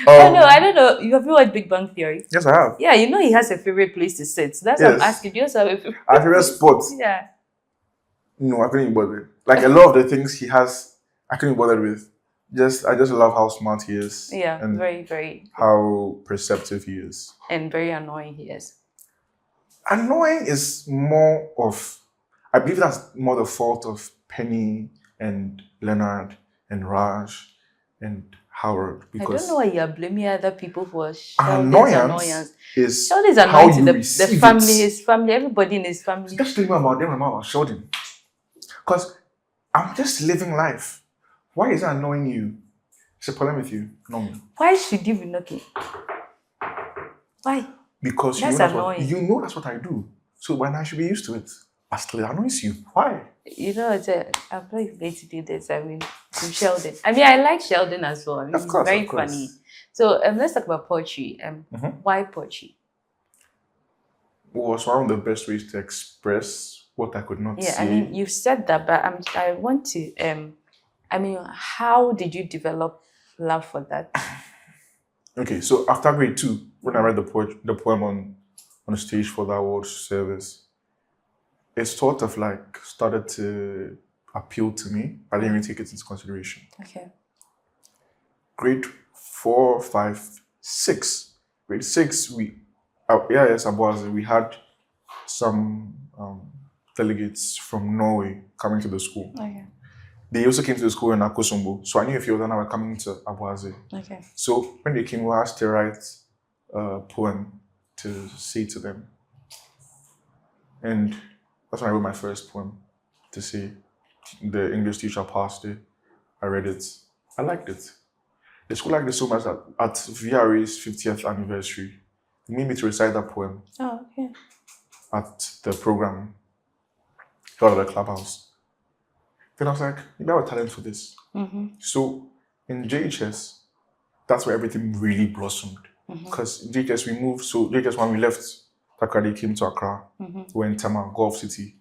Oh no, I don't know. You have you watched Big Bang Theory? Yes, I have. Yeah, you know he has a favorite place to sit. That's what I'm Yes. asking. Do you also have a favorite Our favorite place? sport? Yeah. No, I couldn't be bothered. Like a lot of the things he has, I couldn't be bothered with. I just love how smart he is. Yeah, And very, very. how perceptive he is. And very annoying he is. Annoying is more of, I believe that's more the fault of Penny and Leonard and Raj and Howard. I don't Because know why you're blaming other people for Sheldon's annoyance annoyance. is Sheldon is how annoying to you the receive family, it. his family, everybody in his family. Just tell me about them, about Sheldon. Because I'm just living life. Why is that annoying you? It's a problem with you, not me. Why should you be knocking? Why? Because That's annoying. You know that's what I do. So when I should be used to it. But still it annoys you. Why? You know, I'm not even going to do this. I mean, I'm Sheldon. I mean, I like Sheldon as well. I mean, Of course, he's very of course. funny. So let's talk about poetry. Why poetry? Was one of the best ways to express what I could not Yeah, say. I mean, you've said that, but I want to. I mean, how did you develop love for that? Okay, so after grade 2, when I read the poem on the stage for the awards service, it sort of like started to appeal to me. I didn't even take it into consideration. Okay. Grade 4, 5, 6. Grade 6, we had some delegates from Norway coming to the school. Okay. They also came to the school in Akosombo, so I knew a few of them were coming to Abuaze. Okay. So when they came, we were asked to write a poem to say to them. And that's when I wrote my first poem to say. The English teacher passed it. I read it. I liked it. The school liked it so much that at VRA's 50th anniversary, they made me to recite that poem Oh, okay. at the program, out of the clubhouse. Then I was like, maybe I have a talent for this. So in JHS, that's where everything really blossomed. Because in JHS we moved, so JHS when we left Takrady, came to Accra, we went to Tema, Gulf City,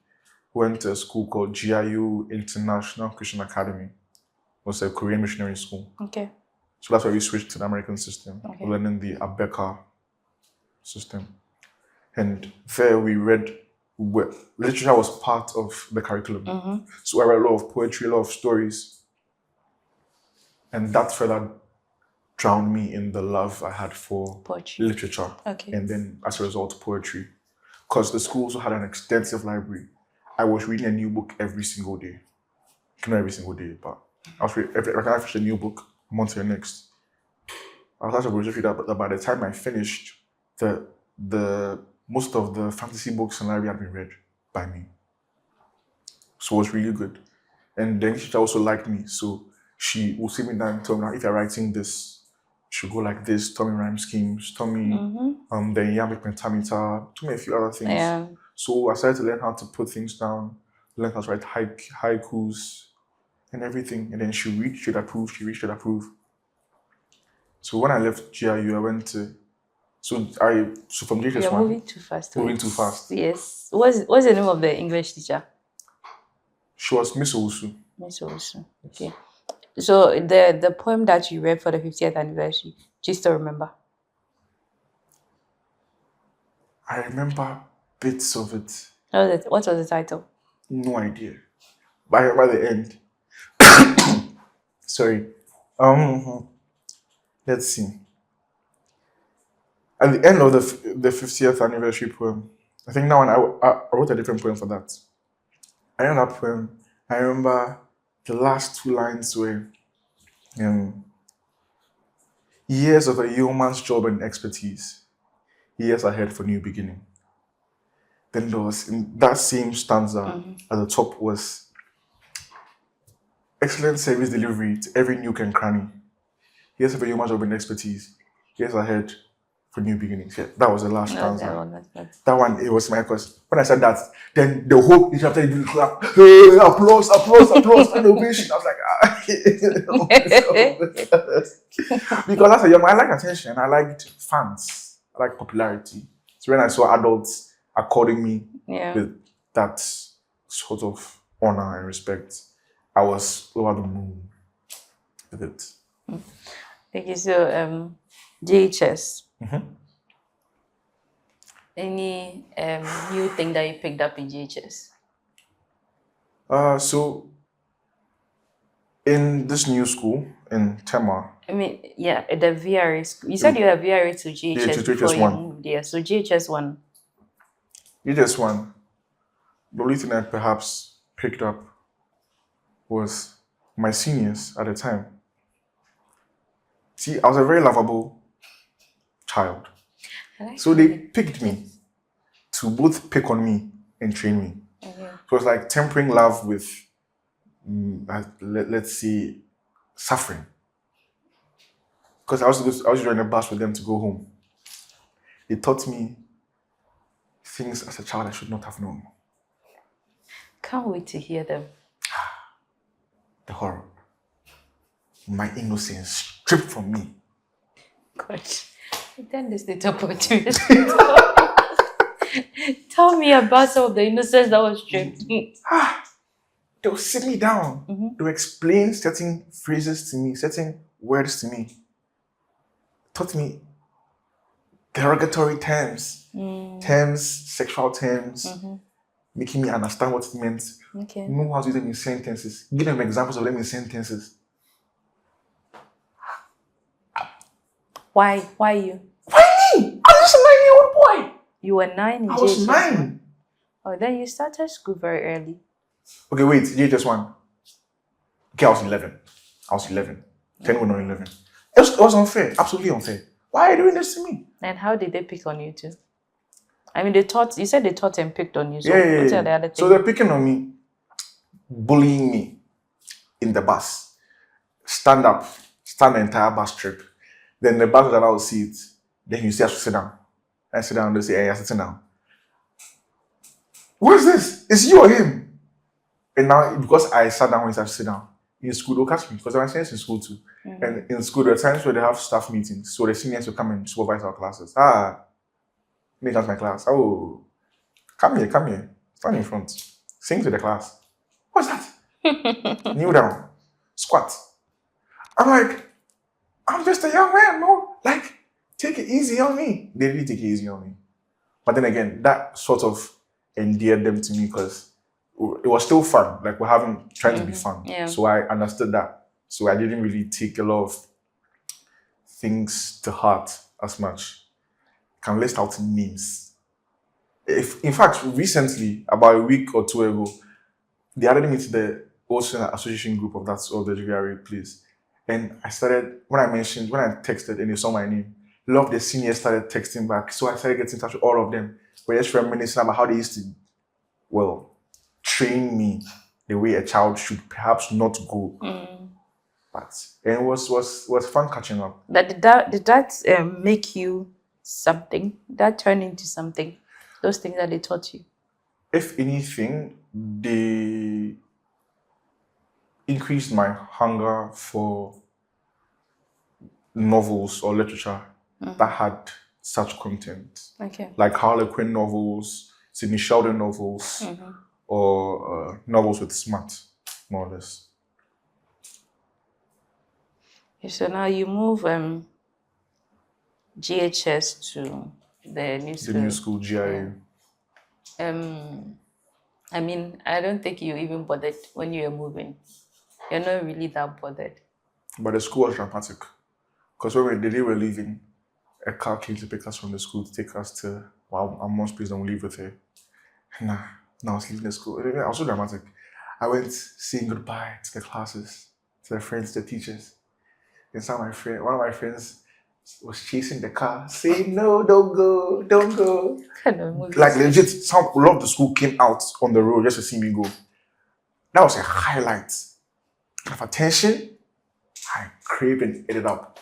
went to a school called GIU International Christian Academy. It was a Korean missionary school. Okay. So that's why we switched to the American system, Okay. learning the Abeka system. And there we read, literature was part of the curriculum. So I read a lot of poetry, a lot of stories. And that further drowned me in the love I had for Poetry. literature. Okay. And then as a result, poetry. Because the school also had an extensive library. I was reading a new book every single day. Not every single day, but I was reading, every time I finished a new book, I'm on to the next. I was actually going to read that, but by the time I finished, the most of the fantasy books in the library had been read by me. So it was really good. And the English teacher also liked me, so she would sit me down and tell me, if you're writing this, you should go like this, tell me rhyme schemes, tell me the iambic pentameter, tell me a few other things. Yeah. So I started to learn how to put things down, learn how to write haikus and everything. And then she read, she'd approve, she read, she'd approve. So when I left GIU, I went to, so from JHS1. You're moving too fast. Moving too fast. Yes. What's the name of the English teacher? She was Miss Owusu. Miss Olson. Okay. So the poem that you read for the 50th anniversary, do you still remember? I remember bits of it. What was the title? No idea. By the end. Sorry. Let's see. At the end of the 50th anniversary poem, I think now I wrote a different poem for that. I read that poem. I remember the last 2 lines were years of a yeoman's job and expertise, years ahead for new beginning. Then there was, in that same stanza, at the top was excellent service delivery to every nook and cranny. Here's a human job and expertise. Here's ahead for new beginnings. Yeah, that was the last No, stanza. that one, that's That one, it was my because when I said that, then the whole chapter you clap, hey, applause, and ovation. I was like, because as a young man, I like attention, I liked fans, I like popularity. So when I saw adults according me yeah. with that sort of honor and respect, I was over the moon with it. Okay, so JHS. Mm-hmm. Any new thing that you picked up in JHS? So in this new school in Tema, I mean, yeah, at the VRA school. You said you have VRA to JHS yeah, to before JHS you 1. moved there. So JHS 1. JHS 1, the only thing I perhaps picked up was my seniors at the time. See, I was a very lovable child. So they picked me to both pick on me and train me. Okay. So it was like tempering love with, let's say, suffering. Because I was joining a bus with them to go home. They taught me things as a child I should not have known. Can't wait to hear them. The horror. My innocence stripped from me. God, then this little opportunity. Tell me about some of the innocence that was stripped. They'll sit me down. Mm-hmm. They'll explain certain phrases to me, certain words to me. Taught me derogatory terms, sexual terms, making me understand what it meant. Okay. Know how to use them in sentences. Give them examples of them in sentences. Why you? Why me? I was a 9-year-old boy. You were 9 in I was JHS 9. Oh, then you started school very early. Okay, wait, JHS 1. Okay, I was 11. 10 went on 11. It was unfair, absolutely unfair. Why are you doing this to me? And how did they pick on you too? I mean, you said they taught and picked on you. So Yeah. what's the other thing? So they're picking on me, bullying me in the bus. Stand the entire bus trip. Then the bus driver will see it. Then you say I should sit down. I sit down, they say, hey, you're sitting down. What's this? It's you or him? And now, because I sat down when I sit down, in school, they'll catch me because I was in school too. Mm-hmm. And in school, there are times where they have staff meetings. So the seniors will come and supervise our classes. They come to my class. Oh, come here. Stand in front. Sing to the class. What's that? Kneel down. Squat. I'm like, I'm just a young man, no? Like, take it easy on me. They really take it easy on me. But then again, that sort of endeared them to me because it was still fun. Like, we're trying to be fun. Yeah. So I understood that. So I didn't really take a lot of things to heart as much. Can list out names. In fact, recently, about a week or two ago, they added me to the Ocean Association group of the GVRA place. And I started, when I texted and they saw my name, a lot of the seniors started texting back. So I started getting in touch with all of them. We're just reminiscing about how they used to, train me the way a child should perhaps not go. And it was fun catching up. But did that make you something? That turned into something? Those things that they taught you? If anything, they increased my hunger for novels or literature that had such content. Okay. Like Harlequin novels, Sidney Sheldon novels, or novels with smut, more or less. Okay, so now you move GHS to the new school. The new school, GIA. I mean, I don't think you even bothered when you were moving. You're not really that bothered. But the school was dramatic. Because when the day we were leaving, a car came to pick us from the school to take us to our mom's place and we leave with her. Nah, I was leaving the school. I was so dramatic. I went saying goodbye to the classes, to the friends, to the teachers. And one of my friends was chasing the car, saying, no, don't go. Like legit, a lot of the school came out on the road just to see me go. That was a highlight. Of attention, I crave and eat it up.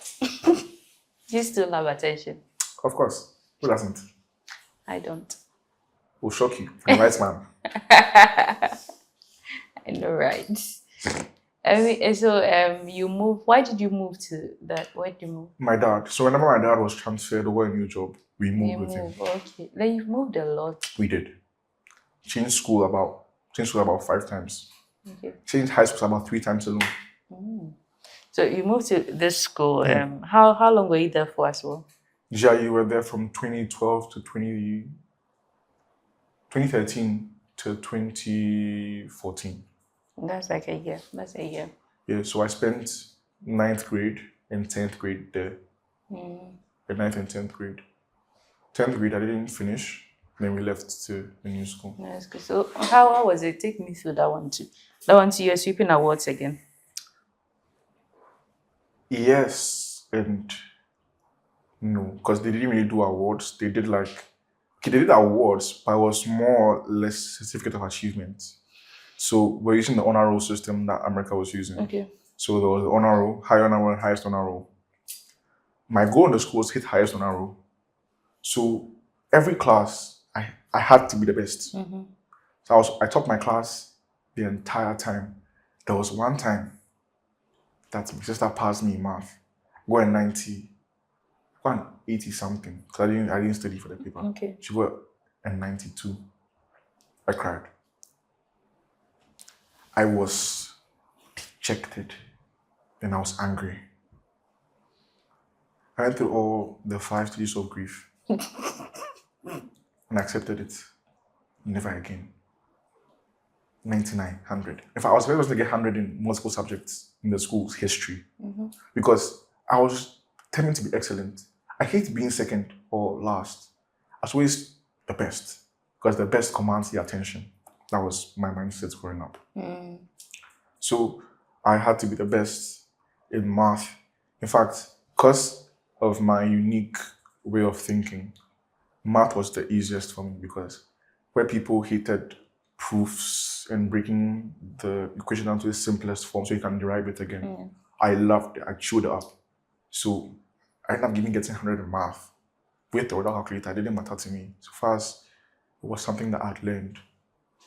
You still love attention. Of course. Who doesn't? I don't. Will shock you. I'm the right man. I know, right? You moved. Why did you move to that? Where did you move? My dad. So whenever my dad was transferred over a new job, we moved with him. Okay. Then you've moved a lot. We did. Changed school about 5 times. Okay. Changed high school about 3 times alone. So you moved to this school. How long were you there for as well? Yeah, you were there from 2012 to 2013 to 2014. That's like a year. That's a year. Yeah, so I spent 9th grade and 10th grade there. The 9th and 10th grade. 10th grade I didn't finish. Then we left to the new school. That's good. So how was it? Take me through that one too. That one too, you're sweeping awards again. Yes and no, because they didn't really do awards. They did they did awards, but it was more or less certificate of achievement. So we're using the honor roll system that America was using. Okay. So there was the honor roll, high honor roll, and highest honor roll. My goal in the school was to hit highest honor roll. So every class, I had to be the best. So I taught my class the entire time. There was one time that my sister passed me in math. Got a 90, got an 80 something. Because I didn't study for the paper. Okay. She got a 92. I cried. I was dejected. Then I was angry. I went through all the 5 stages of grief. And accepted it. Never again. 99, 100. In fact, I was supposed to get 100 in multiple subjects in the school's history. Because I was tending to be excellent. I hate being second or last. I was always the best. Because the best commands the attention. That was my mindset growing up. So I had to be the best in math. In fact, because of my unique way of thinking, math was the easiest for me because where people hated proofs and breaking the equation down to the simplest form so you can derive it again, I loved it. I chewed it up. So I ended up getting 100 in math. With or without calculator, it didn't matter to me. So far as it was something that I'd learned,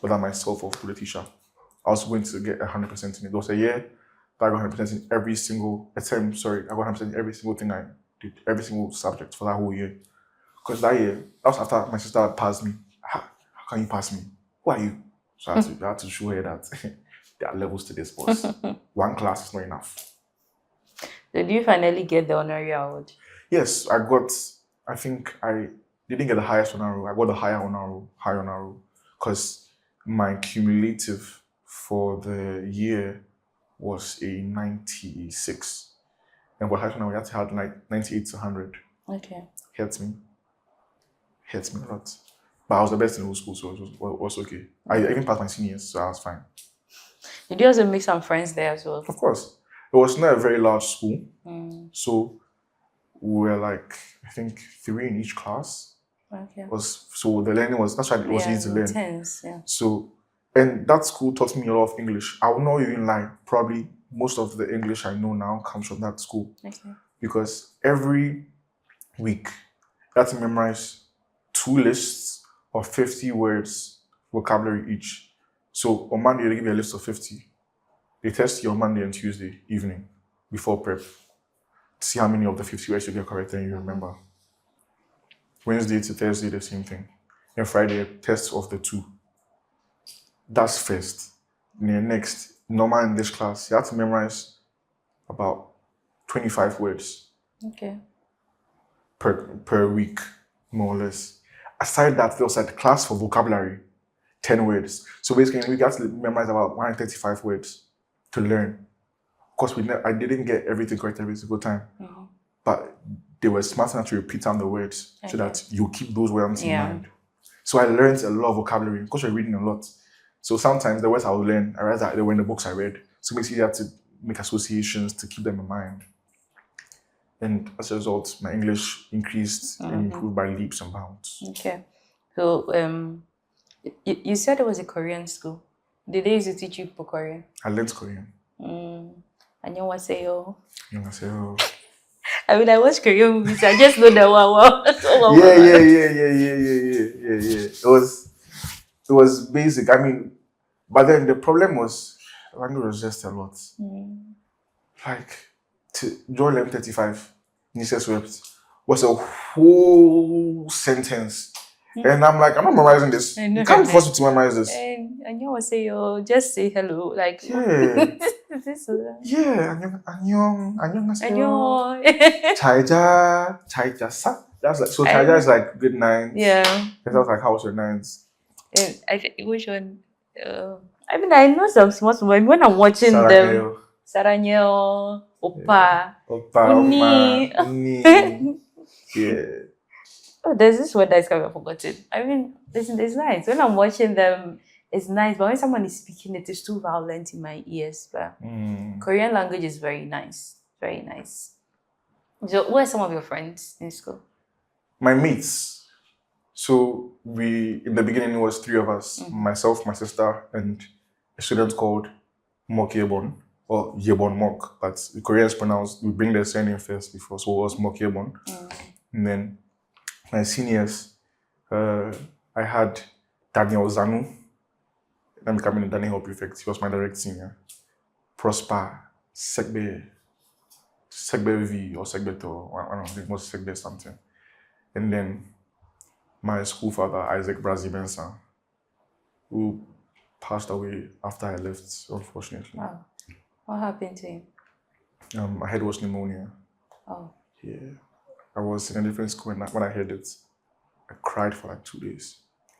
whether myself or through the teacher, I was going to get 100% in it. There was a year that I got 100% in every single attempt. Sorry, I got 100% in every single thing I did, every single subject for that whole year. Because that year, that was after my sister had passed me. How can you pass me? Who are you? So I had to show her that there are levels to this, boss. One class is not enough. Did you finally get the honorary award? Yes, I think I didn't get the highest honor roll. I got the high honor roll. Because my cumulative for the year was a 96. And for high honor roll, we had to have like 98 to 100. Okay. Hurts me a lot. But I was the best in the whole school, so it was okay. I even passed my seniors, so I was fine. Did you also make some friends there as well? Of course. It was not a very large school. So we were like, I think 3 in each class. Okay. So the learning was, that's why it was easy to learn. Intense, yeah. So, and that school taught me a lot of English. I will not even lie, probably most of the English I know now comes from that school. Okay. Because every week, I had to memorize 2 lists of 50 words, vocabulary each. So on Monday, they give you a list of 50. They test you on Monday and Tuesday evening before prep to see how many of the 50 words you get correct and you remember. Wednesday to Thursday, the same thing. And Friday, a test of the 2. That's first. Then next, normal English class, you have to memorize about 25 words. Okay. Per week, more or less. Aside that, there was a class for vocabulary, 10 words. So basically, we got to memorize about 135 words to learn. Of course, I didn't get everything correct every single time, but they were smart enough to repeat down the words so that you keep those words in mind. So I learned a lot of vocabulary because we're reading a lot. So sometimes the words I would learn, I realized that they were in the books I read. So it makes it easier to make associations to keep them in mind. And as a result, my English increased and improved by leaps and bounds. Okay. So you said it was a Korean school. Did they used to teach you Korean? I learned Korean. 안녕하세요. 안녕하세요. I mean, I watch Korean movies. I just know the wow. Yeah. It was basic. I mean, but then the problem was language was just a lot. Like to join M35, Nisa Swept was a whole sentence. And I'm like, I'm not memorizing this. I know You can't her force me to memorize this. And 안녕하세요. Just say hello. Like, Yeah. this Yeah, 안녕하세요. 안녕. 잘자, sa. That's like, so 잘자 is like good night. Yeah. That was like, how was your nights? And I think which one? I mean, I know some small. When I'm watching them, Saranyo, Opa, Uni. Yeah. Oh, there's this word that's kind of forgotten. I mean, it's nice. When I'm watching them, it's nice. But when someone is speaking, it is too violent in my ears. But Korean language is very nice. Very nice. So, who are some of your friends in school? My mates. So in the beginning, it was 3 of us. Myself, my sister, and a student called Mok Yebon, or Yebon Mok. But the Koreans pronounce, we bring their surname first before, so it was Mok Yebon. And then my seniors, I had Daniel Zanu. I'm becoming a Daniel prefect. He was my direct senior. Prosper, Segbe V or Segbe To, I don't think it was Segbe something. And then my school father, Isaac Brazi Benson, who passed away after I left, unfortunately. Wow. What happened to him? My head was pneumonia. Oh. Yeah. I was in a different school and when I heard it, I cried for like 2 days.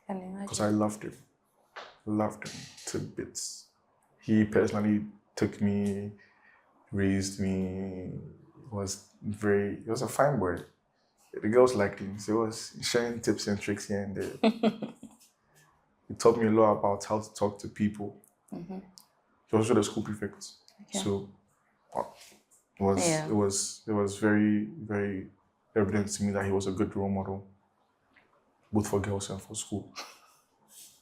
Because I loved him. Loved him to bits. He personally took me, raised me, he was a fine boy. The girls liked him, so he was sharing tips and tricks here and there. He taught me a lot about how to talk to people. He was also the school prefect. Okay. So it was very, very evident to me that he was a good role model, both for girls and for school.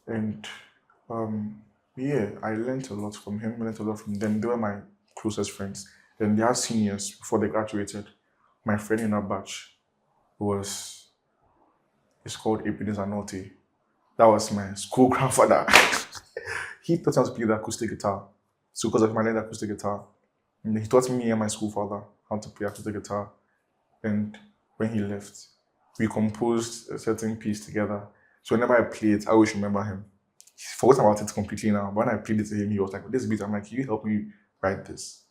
And I learned a lot from him, learned a lot from them. They were my closest friends. Then they had seniors before they graduated. My friend in our batch it's called Epines Anote. That was my school grandfather. He taught us to play the acoustic guitar. So because of my learned acoustic guitar, and he taught me and my school father how to play acoustic guitar. And when he left, we composed a certain piece together. So whenever I play it, I always remember him. He's forgotten about it completely now. But when I played it to him, he was like, this beat, I'm like, can you help me write this?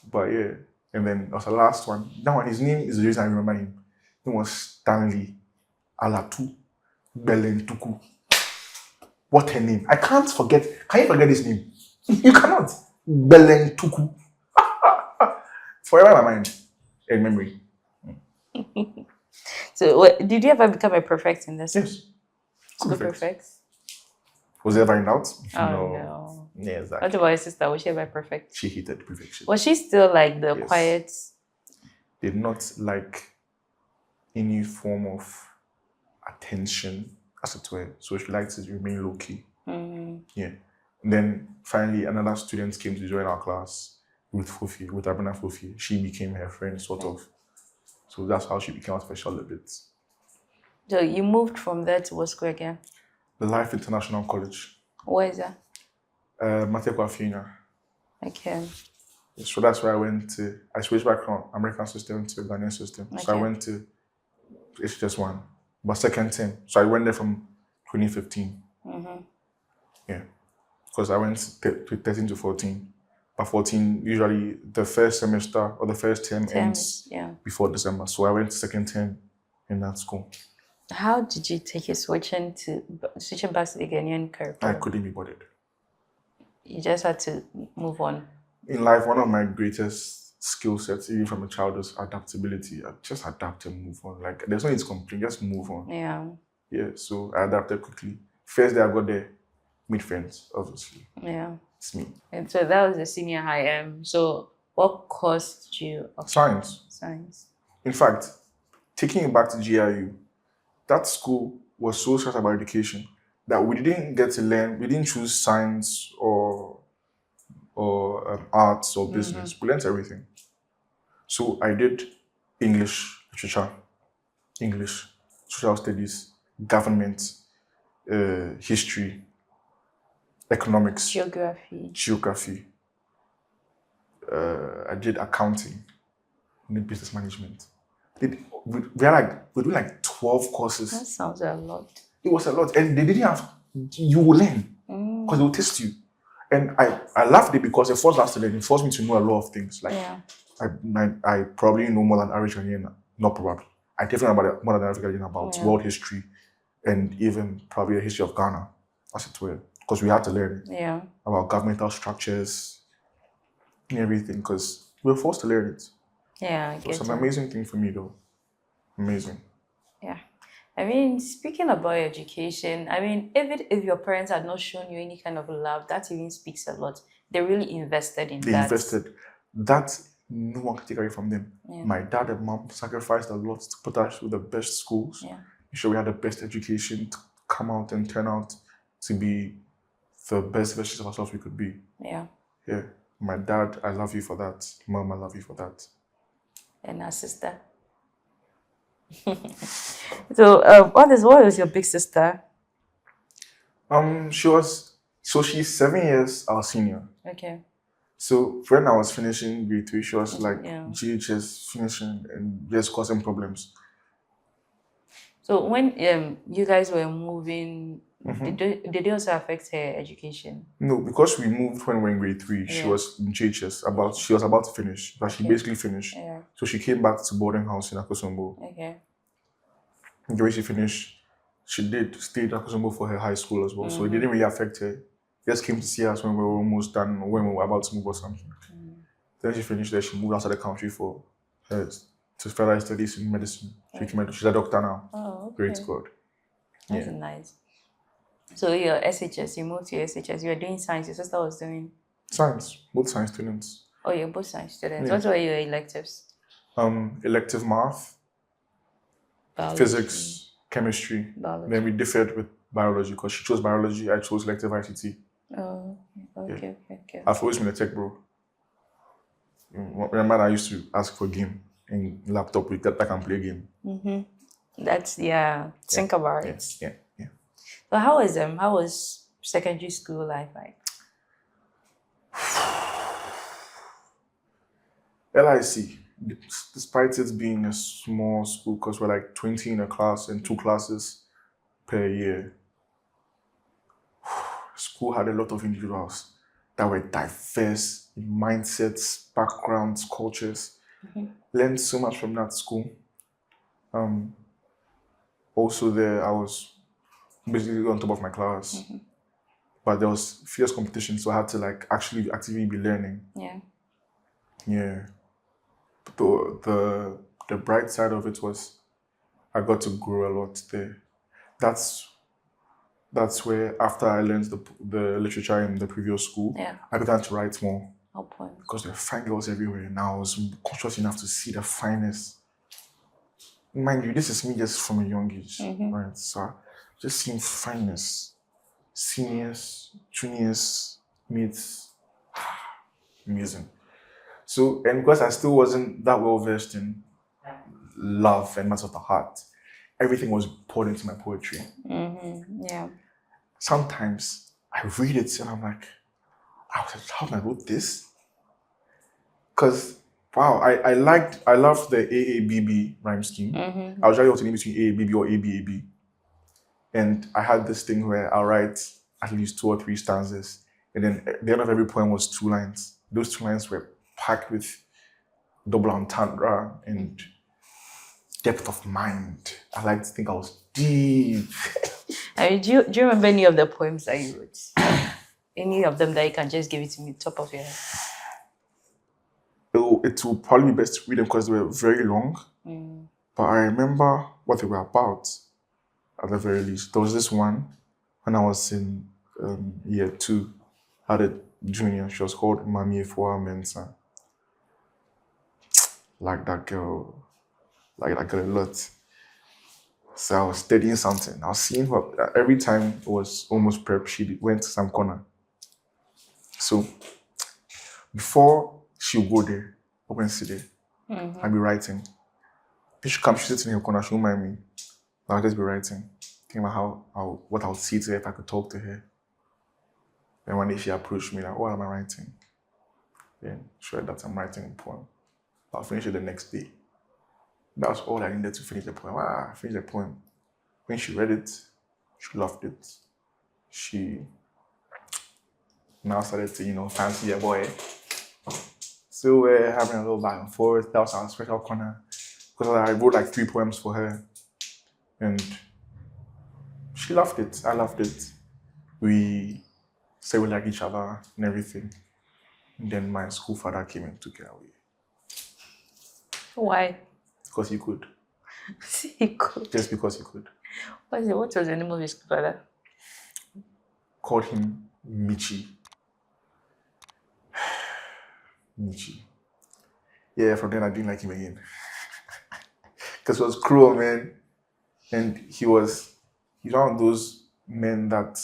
But yeah, and then there was the last one. That one, his name is the reason I remember him. It was Stanley Alatu Belentuku. What a name. I can't forget. Can you forget his name? You cannot. Belentuku. Forever in my mind and memory. So, did you ever become a prefect in this? Yes. School prefect? Was there ever in doubt? No. Yeah, exactly. What about your sister? Was she ever prefect? She hated prefection. Was she still like the quiet? Did not like any form of attention, as it were. So she liked to remain low key. Yeah. And then finally, another student came to join our class with Fufi, with Abena Fufi. She became her friend, sort of. So that's how she became special a bit. So you moved from there to what school again? The Life International College. Where is that? Matekwa Fina. Okay. So that's where I switched back from American system to Ghanaian system. Okay. So I went to HS1, but second term. So I went there from 2015. Yeah. Because I went to 13 to 14. But 14, usually the first semester or the first term ends before December. So I went to second term in that school. How did you take it switching back to the Ghanaian curriculum? I couldn't be bothered. You just had to move on. In life, one of my greatest skill sets, even from a child, is adaptability. I just adapt and move on. Like, there's no need to complain, just move on. Yeah. Yeah, so I adapted quickly. First day I got there, meet friends, obviously. Yeah. It's me. And so that was the senior high. So what course did you? Science. Science. In fact, taking it back to GIU, that school was so serious about education that we didn't get to learn, we didn't choose science or arts or business. We learned everything. So I did English, literature, English, social studies, government, history, economics, geography. I did accounting, I did business management. We're doing like 12 courses. That sounds a lot. It was a lot, and they didn't have. You will learn because they will test you. And I loved it because it forced us to learn. It forced me to know a lot of things. Like I probably know more than average Ghanaian. Not probably. I definitely know more than average Ghanaian about world history, and even probably the history of Ghana, as it were, because we had to learn about governmental structures and everything. Because we were forced to learn it. Yeah, it was an amazing thing for me, though. Amazing. Yeah. I mean, speaking about education, I mean, even if your parents had not shown you any kind of love, that even speaks a lot. They really invested in that. They invested. That no one can take away from them. Yeah. My dad and mom sacrificed a lot to put us through the best schools. Yeah. Make sure we had the best education to come out and turn out to be the best versions of ourselves we could be. Yeah. Yeah. My dad, I love you for that. Mom, I love you for that. And our sister. So, what was your big sister? She's 7 years our senior. Okay. So when I was finishing grade 3, she was like GHS finishing and just causing problems. So when you guys were moving, did it also affect her education? No, because we moved when we were in grade 3. She was in GHS. She was about to finish, but she basically finished. Yeah. So she came back to boarding house in Akosombo. Okay. And the way she finished, she stayed at Akosombo for her high school as well. So it didn't really affect her. Just came to see us when we were almost done, or when we were about to move or something. Then she finished there. She moved outside the country for to further studies in medicine. She's a doctor now. Oh, okay. Great God. That's nice. So your SHS, you moved to your SHS. You were doing science. Your sister was doing science. Both science students. Oh, you're both science students. What were your electives? Elective math, biology, physics, chemistry. Biology. Then we differed with biology because she chose biology. I chose elective ICT. Oh, okay. I've always been a tech bro. Remember, I used to ask for a game in laptop with that I can play a game. That's think about it. Yeah. So how was secondary school life like? LIC, despite it being a small school, because we're like 20 in a class and 2 classes per year, school had a lot of individuals that were diverse in mindsets, backgrounds, cultures. Learned so much from that school. Also there, I was basically on top of my class. But there was fierce competition, so I had to like actually actively be learning. Yeah. But the bright side of it was I got to grow a lot there. That's where, after I learned the literature in the previous school, I began to write more. Because there were fine girls everywhere, and I was conscious enough to see the finest. Mind you, this is me just from a young age, right? So just seeing fineness, seniors, juniors, mates, amazing. So, and because I still wasn't that well versed in love and matters of the heart, everything was poured into my poetry. Sometimes I read it and I'm like, how did I wrote this? Because wow, I loved the AABB rhyme scheme. I was really alternating between AABB or ABAB. And I had this thing where I'll write at least 2 or 3 stanzas. And then at the end of every poem was 2 lines. Those 2 lines were packed with double entendre and depth of mind. I like to think I was deep. I mean, do you remember any of the poems that you wrote? Any of them that you can just give it to me, top of your head? It will probably be best to read them because they were very long. But I remember what they were about, at the very least. There was this one when I was in year 2. I had a junior. She was called Mami Efua Mensa. Like that girl a lot. So I was studying something. I was seeing her every time it was almost prep. She went to some corner. So Before she'll go there, open SYDE, Mm-hmm. I'll be writing. If she comes, she sits in her corner, she won't mind me. But I'll just be writing. Thinking about what I would say to her if I could talk to her. Then one day she approached me like, what am I writing? Then she read that I'm writing a poem. I'll finish it the next day. That was all I needed to finish the poem. I finished the poem. When she read it, she loved it. She now started to, fancy a boy. So we're having a little back and forth. That was our special corner. Because I wrote like 3 poems for her. And she loved it. I loved it. We said we like each other and everything. And then my school father came and took her away. Why? Because he could. He could. Just because he could. What was the name of his father? Called him Michi. Michi. Yeah, from then I didn't like him again. Because he was cruel, man. And he's one of those men that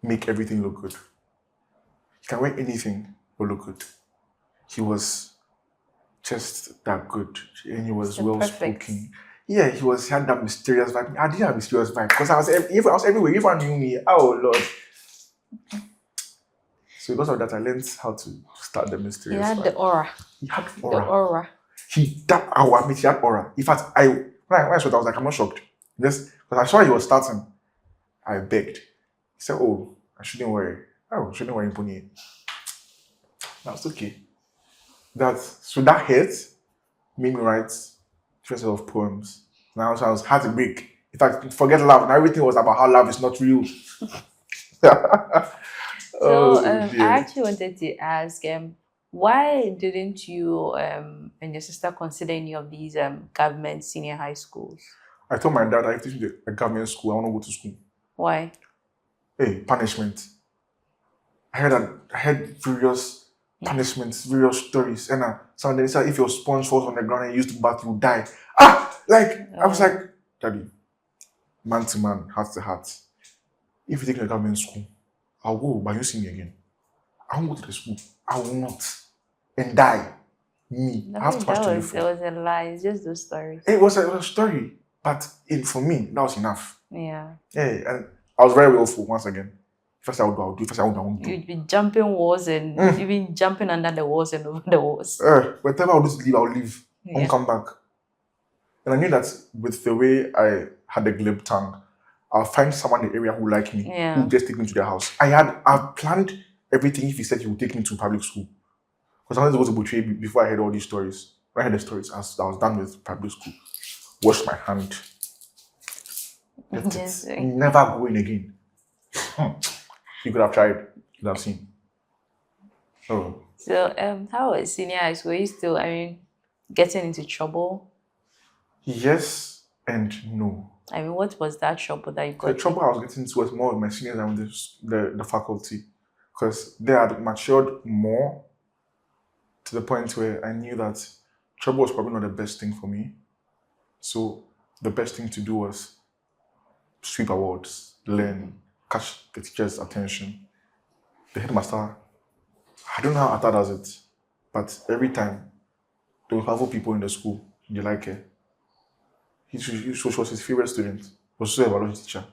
make everything look good. He can wear anything but look good. He was just that good. And he was well spoken. Yeah, he had that mysterious vibe. I didn't have a mysterious vibe because I was everywhere. Everyone knew me. Oh Lord. So because of that, I learned how to start the mysterious. He had vibe. the aura. He had aura. The aura. He had aura. In fact, when I saw it, I was like, I'm not shocked. Just because I saw he was starting, I begged. He said, oh, I shouldn't worry. Oh, shouldn't worry, Pony. That's okay. So that hit made me write first set of poems. Now so I was hard to break. In fact, forget love. Now everything was about how love is not real. I actually wanted to ask, why didn't you and your sister consider any of these government senior high schools? I told my dad I teach a government school. I want to go to school. Why? Hey, punishment. I heard various punishments, various stories, and some they said if your sponge falls on the ground and you use the bath, you die. I was like, Daddy, man to man, heart to heart. If you take me to government school, I'll go, but you see me again. I won't go to the school. I will not. And die. Me. I have too much to live for. It was a lie. It's just those stories. It was a story. But for me, that was enough. Yeah. Yeah, and I was very willful once again. First I would do. First I won't do. You'd be jumping walls and even jumping under the walls and over the walls. Whatever I would do to leave, I'll leave. I won't come back. And I knew that with the way I had a glib tongue, I'll find someone in the area who like me, who just take me to their house. I've planned everything if he said he would take me to public school. Because I wanted to go to Butchie before I heard all these stories. When I heard the stories, I was done with public school. Wash my hand. Never going again. You could have tried. You could have seen. Oh. So, how was senior high school? Were you still, getting into trouble? Yes and no. What was that trouble that you got? The trouble I was getting into was more with my seniors than with the faculty. Because they had matured more to the point where I knew that trouble was probably not the best thing for me. So the best thing to do was sweep awards, learn, catch the teacher's attention. The headmaster, I don't know how Ata does it, but every time there were powerful people in the school, they like her. She was his favorite student. He was also a biology teacher.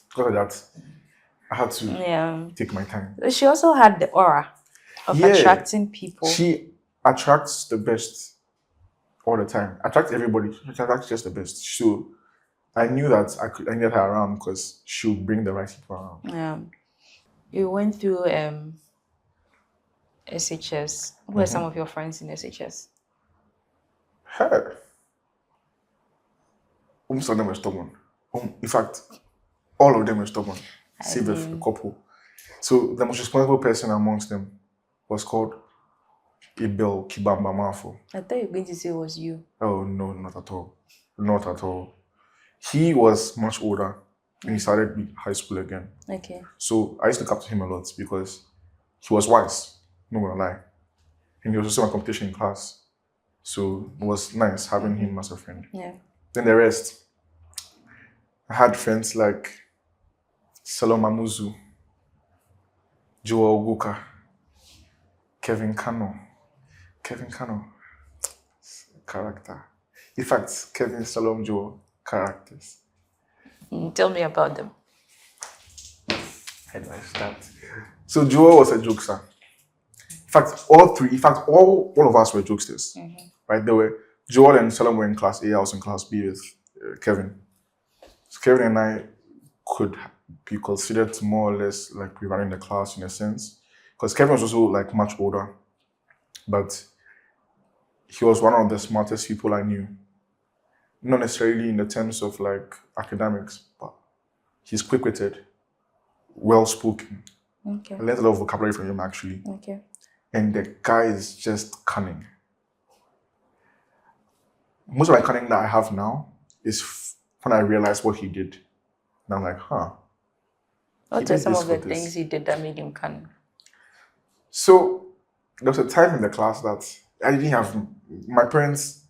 Because of that, I had to take my time. She also had the aura of attracting people. She attracts the best all the time. Attracts everybody. She attracts just the best. So I knew that I needed her around because she would bring the right people around. Yeah. You went through SHS. Who are some of your friends in SHS? Her. Most of them were stubborn. In fact, all of them were stubborn. Save a couple. So the most responsible person amongst them was called Ibel Kibamba Mafo. I thought you were going to say it was you. Oh no, not at all. Not at all. He was much older and he started high school again. Okay. So I used to look up to him a lot because he was wise, not gonna lie. And he was also my competition in class. So it was nice having him as a friend. Yeah. Then the rest. I had friends like Saloma Muzu, Joel Guka, Kevin Cano. Character. In fact, Kevin Salom Joe characters. Tell me about them. How do I start? So Joel was a jokester. In fact, all of us were jokesters. Right? There were Joel and Salom were in class A, I was in class B with Kevin. So Kevin and I could be considered to more or less like be running the class in a sense. Because Kevin was also like much older. But he was one of the smartest people I knew. Not necessarily in the terms of like academics, but he's quick-witted, well-spoken. Okay. I learned a lot of vocabulary from him actually. Okay. And the guy is just cunning. Most of my cunning that I have now is when I realized what he did. And I'm like, What are some of the things he did that made him cunning? So there was a time in the class that I didn't have, my parents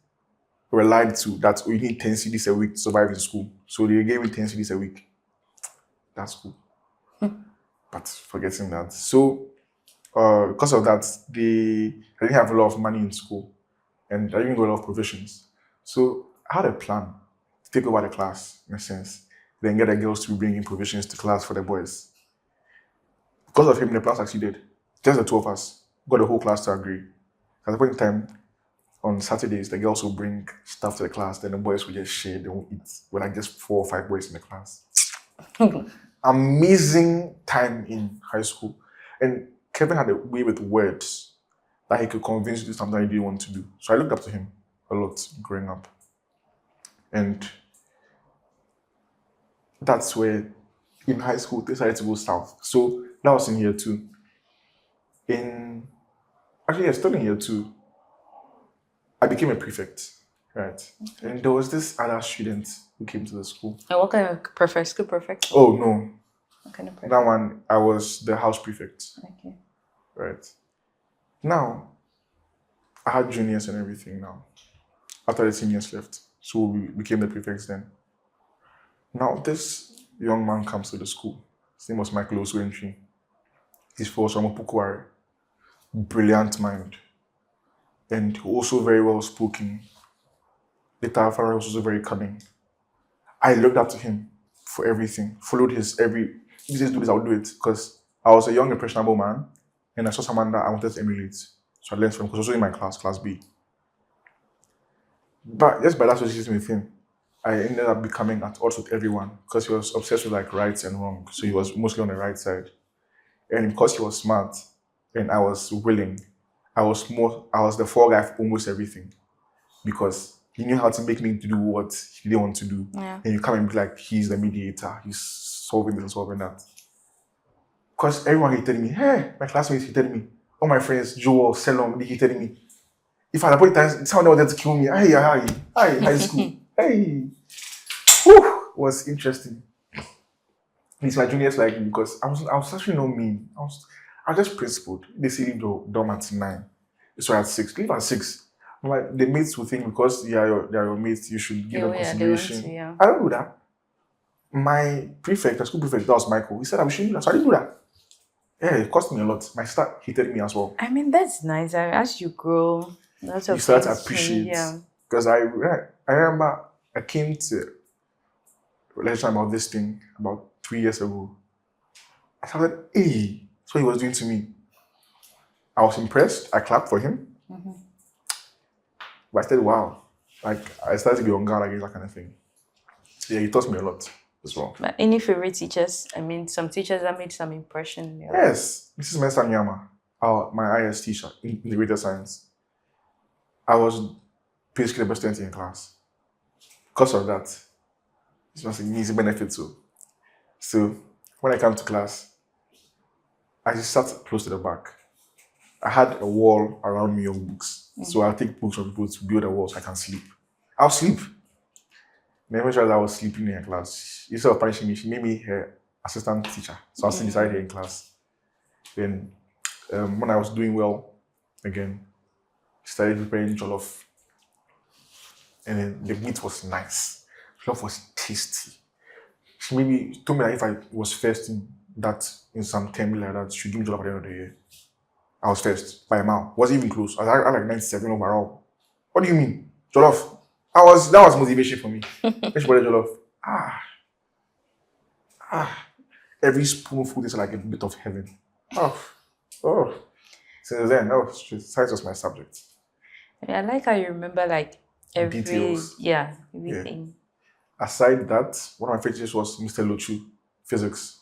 were lied to that you need 10 CDs a week to survive in school. So they gave me 10 CDs a week. That's cool. But forgetting that. So because of that, I didn't have a lot of money in school and I didn't get a lot of provisions. So I had a plan to take over the class in a sense, then get the girls to bring in provisions to class for the boys. Because of him, the plan succeeded. Just the two of us got the whole class to agree. At the point in time, on Saturdays, the girls will bring stuff to the class, then the boys will just share, they will eat. We're like just 4 or 5 boys in the class. Amazing time in high school. And Kevin had a way with words that he could convince you to do something he didn't want to do. So I looked up to him a lot growing up. And that's where, in high school, they decided to go south. So that was in year 2. Still in year 2, I became a prefect, right? Okay. And there was this other student who came to the school. And what kind of prefect? School prefect? Oh, no. What kind of prefect? That one, I was the house prefect. Okay. Right. Now, I had juniors and everything now. After the seniors left. So we became the prefects then. Now, this young man comes to the school. His name was Michael Oswentry. He's from Opukware. Brilliant mind. And also very well spoken. Later, Farah was also very cunning. I looked up to him for everything. Followed his every. If he says do this, I'll do it. Because I was a young, impressionable man. And I saw someone that I wanted to emulate. So I learned from him. Because also in my class, class B. But just by that association with him, I ended up becoming at odds with everyone. Because he was obsessed with like rights and wrong. So he was mostly on the right side. And because he was smart and I was willing, I was the fall guy for almost everything. Because he knew how to make me to do what he didn't want to do. Yeah. And you come and be like, he's the mediator, he's solving this and solving that. Because everyone hated me. Hey, my classmates hated me. All my friends, Joel, Selom, they hated me. If at a point in time, someone wanted to kill me, hi, high school, hey. Whew, was interesting. It's my juniors like me because I was actually not mean. I was just principled. They say leave the dorm at 9. So at 6. Leave at 6. I'm like, the mates will think because they are your mates, you should give them consideration. Yeah. I don't do that. My prefect, the school prefect, that was Michael. He said I should do that. So I didn't do that. Yeah, it cost me a lot. My staff hated me as well. I mean, that's nice. As you grow, lots of you start to things appreciate. Yeah. Because I remember I came to lecture about this thing about 3 years ago. I thought, hey, that's what he was doing to me. I was impressed. I clapped for him. Mm-hmm. But I said, wow. Like, I started to be on guard against that kind of thing. So, yeah, he taught me a lot as well. But any favorite teachers? I mean, some teachers that made some impression. Yes. Mrs. Mesa Nyama, my IS teacher in integrated science. I was basically the best student in class. Because of that, it was an easy benefit too. So when I come to class, I just sat close to the back. I had a wall around me of books. Mm-hmm. So I'll take books from people to build a wall so I can sleep. I'll sleep. Never realized I was sleeping in her class. Instead of punishing me, she made me her assistant teacher. So I was sitting beside her in class. Then when I was doing well again, she started preparing jollof. And then the meat was nice. Jollof was tasty. She told me that if I was first in some term like that, she'd give me jollof at the end of the year. I was first by a mile. Wasn't even close. I was like 97 overall. What do you mean? Jollof. That was motivation for me. Fish body jollof. Every spoonful is like a bit of heaven. Oh. Since then, science was my subject. I like how you remember like every Details. everything. Aside that, one of my favorites was Mr. Lochu, physics.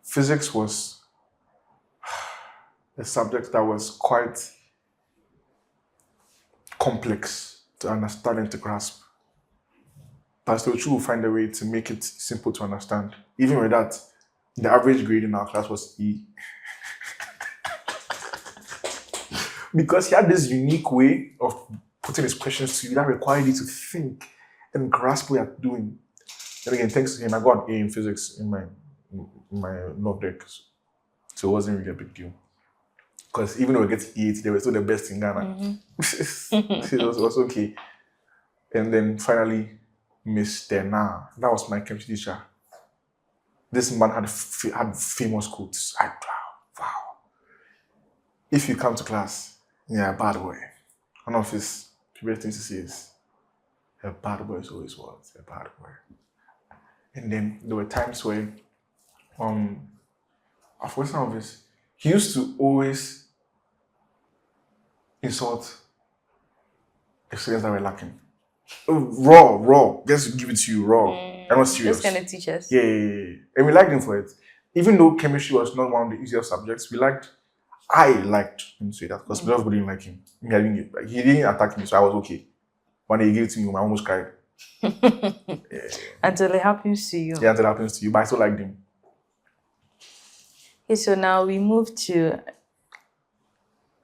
Physics was a subject that was quite complex to understand and to grasp. Pastor Lochu will find a way to make it simple to understand. Even with that, the average grade in our class was E. Because he had this unique way of putting his questions to you that required you to think and grasp what you're doing. And again, thanks to him, I got an A in physics in my North deck. So it wasn't really a big deal. Because even though we get 8, they were still the best in Ghana. So it was okay. And then finally, Mr. Na, that was my chemistry teacher. This man had famous quotes. Wow. If you come to class, you're a bad boy. One of his favorite things to say is, a bad boy is always what? A bad boy. And then there were times where, I've forgotten some of this. He used to always insult the students that were lacking. Raw. Just give it to you raw. I'm not serious. Those kind of teachers. Yeah. And we liked him for it. Even though chemistry was not one of the easier subjects, I liked him to say that because a lot of people didn't like him. He didn't attack me, so I was okay. One day he gave it to me, I almost cried. Until it happens to you. Yeah, until it happens to you, but I still liked him. Okay, so now we move to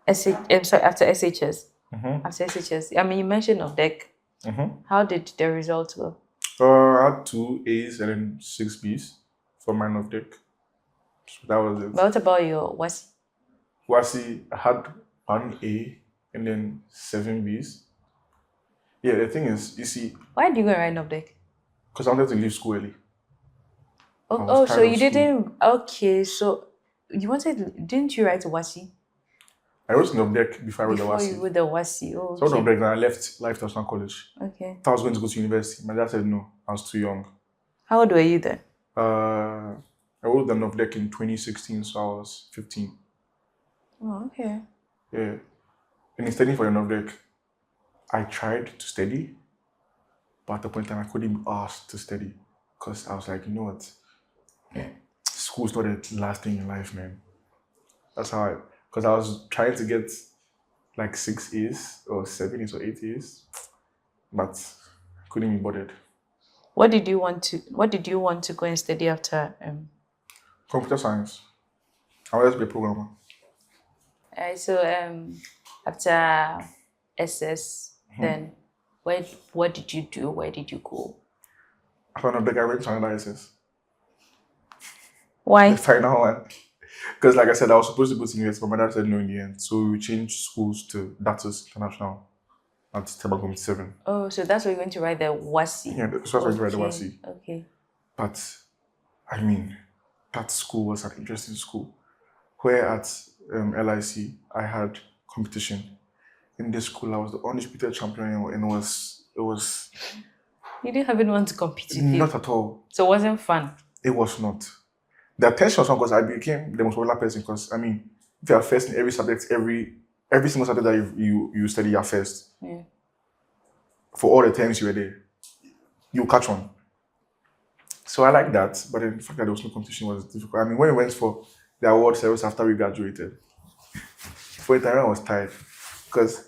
after SHS. After SHS, I mean, you mentioned of deck. How did the results go? I had 2 A's and then 6 B's for my North deck. So that was it. But what about your WASI? WASI, I had 1 A and then 7 B's. Yeah, the thing is, you see... Why did you go and write up deck? Because I wanted to leave school early. So you didn't... Okay, so you wanted... Didn't you write WASI? I wrote an deck before I wrote the WASI. Before you wrote the WASI, So I wrote an deck, then I left Life National College. Okay. I was going to go to university. My dad said no, I was too young. How old were you then? I wrote the deck in 2016, so I was 15. Oh, okay. Yeah. And in studying for the deck, I tried to study, but at the point in time I couldn't be asked to study because I was like, you know what? School's not the last thing in life, man. That's how because I was trying to get like 6 A's or 7 A's or 8 A's, but I couldn't be bothered. What did you want to go and study after? Computer science. I wanted to be a programmer. So after SS, then what did you do? Where did you go? After I went to another SS. Why? The final one. Because like I said, I was supposed to go to university, but my dad said no in the end. So we changed schools to Datus International at Tebagum 7. Oh, so that's where you're going to write the WASI? Yeah, that's where I'm going to write the WASI. Okay. But, I mean, that school was an interesting school. Where at LIC, I had competition. In this school, I was the undisputed champion, and it was... You didn't have anyone to compete with? Not at all. So it wasn't fun? It was not. The attention was fun because I became the most popular person because, I mean, if you are first in every subject, every single subject that you study, you are first. Yeah. For all the times you were there, you catch on. So I like that, but the fact that there was no competition was difficult. I mean, when we went for the award service after we graduated, for a time I was tired because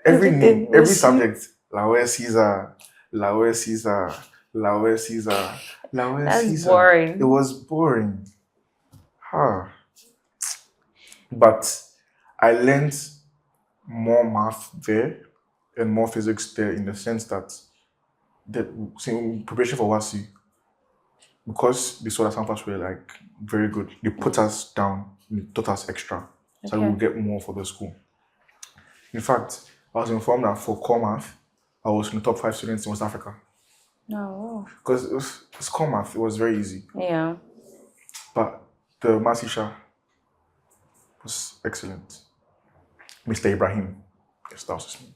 every subject, Lawerh Caesar, Lawerh Caesar, Lawerh Caesar, Lawerh That's Caesar. boring. It was boring. But I learned more math there and more physics there in the sense that in preparation for WASI, because they saw that some of us were like very good, they put us down, they taught us extra, so we would get more for the school. In fact, I was informed that for core math, I was in the top 5 students in West Africa. No. Because it's core math, it was very easy. Yeah. But the math teacher was excellent. Mr. Ibrahim. Yes, that was his name.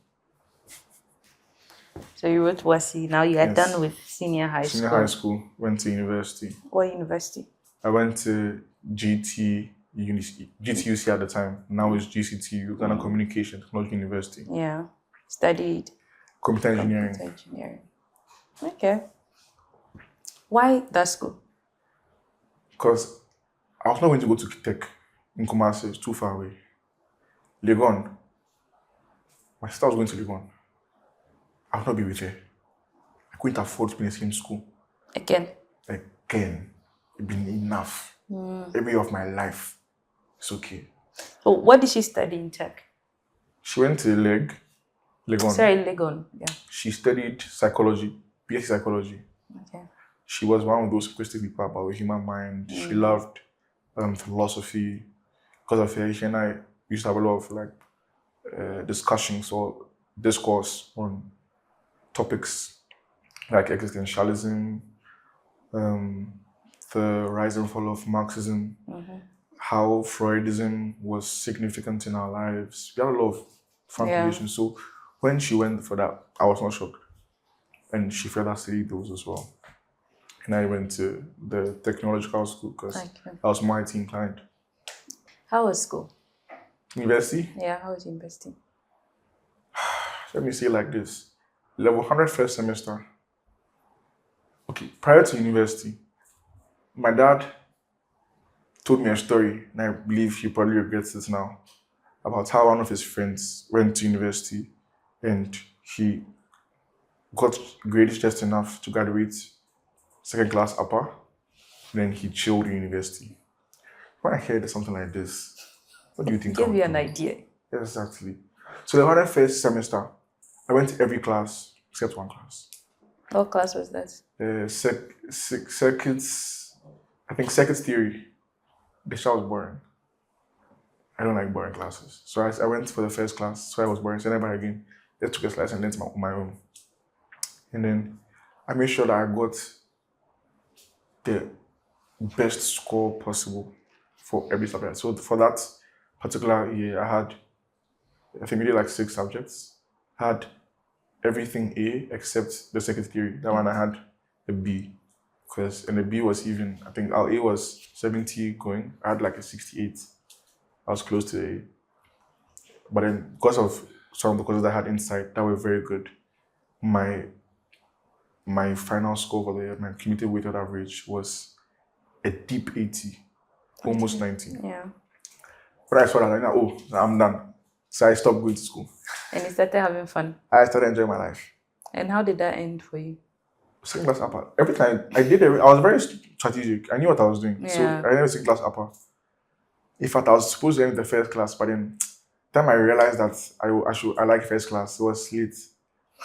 So you wrote WASI. Now you are Yes. done with senior high Senior school. high school, went to university. What university? I went to GTUC at the time. Now it's GCTU, Ghana Communication Technology University. Yeah. Studied Computer engineering. computer engineering. Okay. Why that school? Because I was not going to go to Tech in Kumasi. It's too far away. Legon. My sister was going to Legon. I would not be with her. I couldn't afford to be in the same school. Again. It's been enough. Every year of my life. It's okay. So what did she study in tech? She went to Legon. Sorry, Legon. Yeah. She studied psychology, BSc psychology. Okay. She was one of those questioning people about the human mind. She loved philosophy. Because of her, she and I used to have a lot of discussions or discourse on topics like existentialism, the rise and fall of Marxism, how Freudism was significant in our lives. We had a lot of fun conversations. So when she went for that, I was not shocked. And she further studied those as well. And I went to the technological school because I was more IT inclined. How was school? University? Yeah, how was university? Let me say it like this. Level 100 first semester. Okay, prior to university, my dad told me a story, and I believe he probably regrets it now, about how one of his friends went to university and he got grades just enough to graduate second class upper, then he chilled in university. When I heard something like this, what do you think? Give you an idea. Exactly. So the 101st semester, I went to every class except one class. What class was that? Circuits, I think circuits theory. The show was boring. I don't like boring classes. So I went for the first class, so I was boring. So never again. They took a slice and then to my own. And then I made sure that I got the best score possible for every subject. So for that particular year, I think we did like 6 subjects. I had everything A except the circuit theory. That one I had a B. And the B was even, I think our A was 70 going. I had like a 68. I was close to A. But then because of some of the courses I had inside that were very good, my final score for the year, my cumulative weighted average was a deep 80, almost 90. Yeah. But I saw that, I'm done. So I stopped going to school. And you started having fun. I started enjoying my life. And how did that end for you? Second class upper. Every time I was very strategic. I knew what I was doing. Yeah. So I never second class upper. In fact, I was supposed to end the first class, but then the time I realized that I like first class, it was late.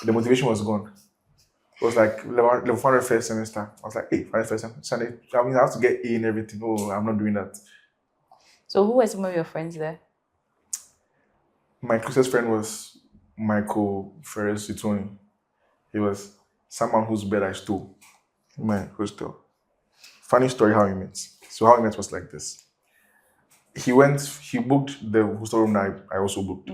The motivation was gone. It was like level 100 first semester. I was like, hey, first semester. I mean, I have to get A and everything. Oh, I'm not doing that. So who were some of your friends there? My closest friend was Michael Ferris Itoni. He was someone whose bed I stole in my hostel. Funny story how we met. So how we met was like this. He booked the hostel room that I also booked.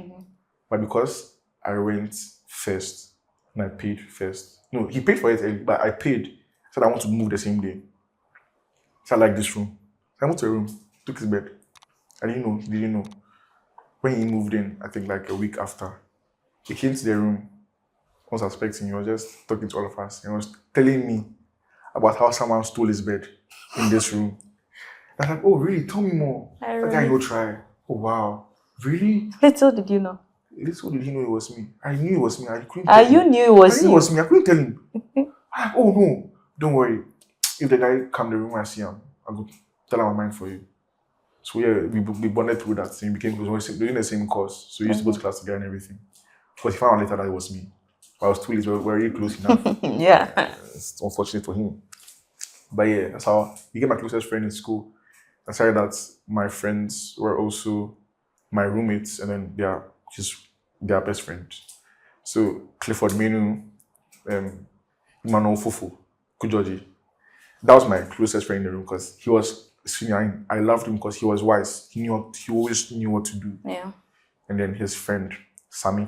But because I went first and I paid first. No, he paid for it early, but I paid. Said I want to move the same day. So I like this room. So I moved to a room, took his bed. I didn't know. When he moved in, I think like a week after, he came to the room, I was suspecting, he was just talking to all of us. He was telling me about how someone stole his bed in this room. I was like, oh, really? Tell me more. That guy go try. Oh, wow. Really? Little did you know. Little did he know it was me. I knew it was me. I couldn't tell him. You knew it was you? I knew it was me. I couldn't tell him. Oh, no. Don't worry. If the guy come to the room and I see him, I'll go tell him my mind for you. So yeah, we bonded through that. So we became close. We were doing the same course. So we used to go to class together and everything. But he found out later that it was me. But I was too late. We were really close enough. Yeah. It's unfortunate for him. But yeah, that's how he became my closest friend in school. I said that my friends were also my roommates, and then they are just their best friends. So Clifford Menu, Emmanuel Fufu, Kujoji. That was my closest friend in the room because he was senior, I loved him because he was wise. He always knew what to do. Yeah. And then his friend, Sammy.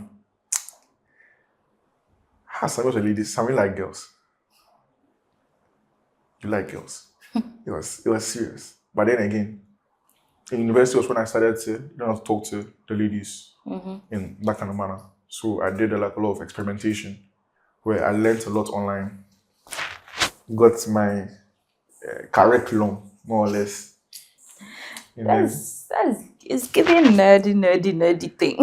Sammy was a lady. Sammy liked girls. You like girls. It was serious. But then again, in university was when I started to learn how to talk to the ladies in that kind of manner. So I did a lot of experimentation where I learned a lot online. Got my curriculum, more or less. It's giving nerdy thing.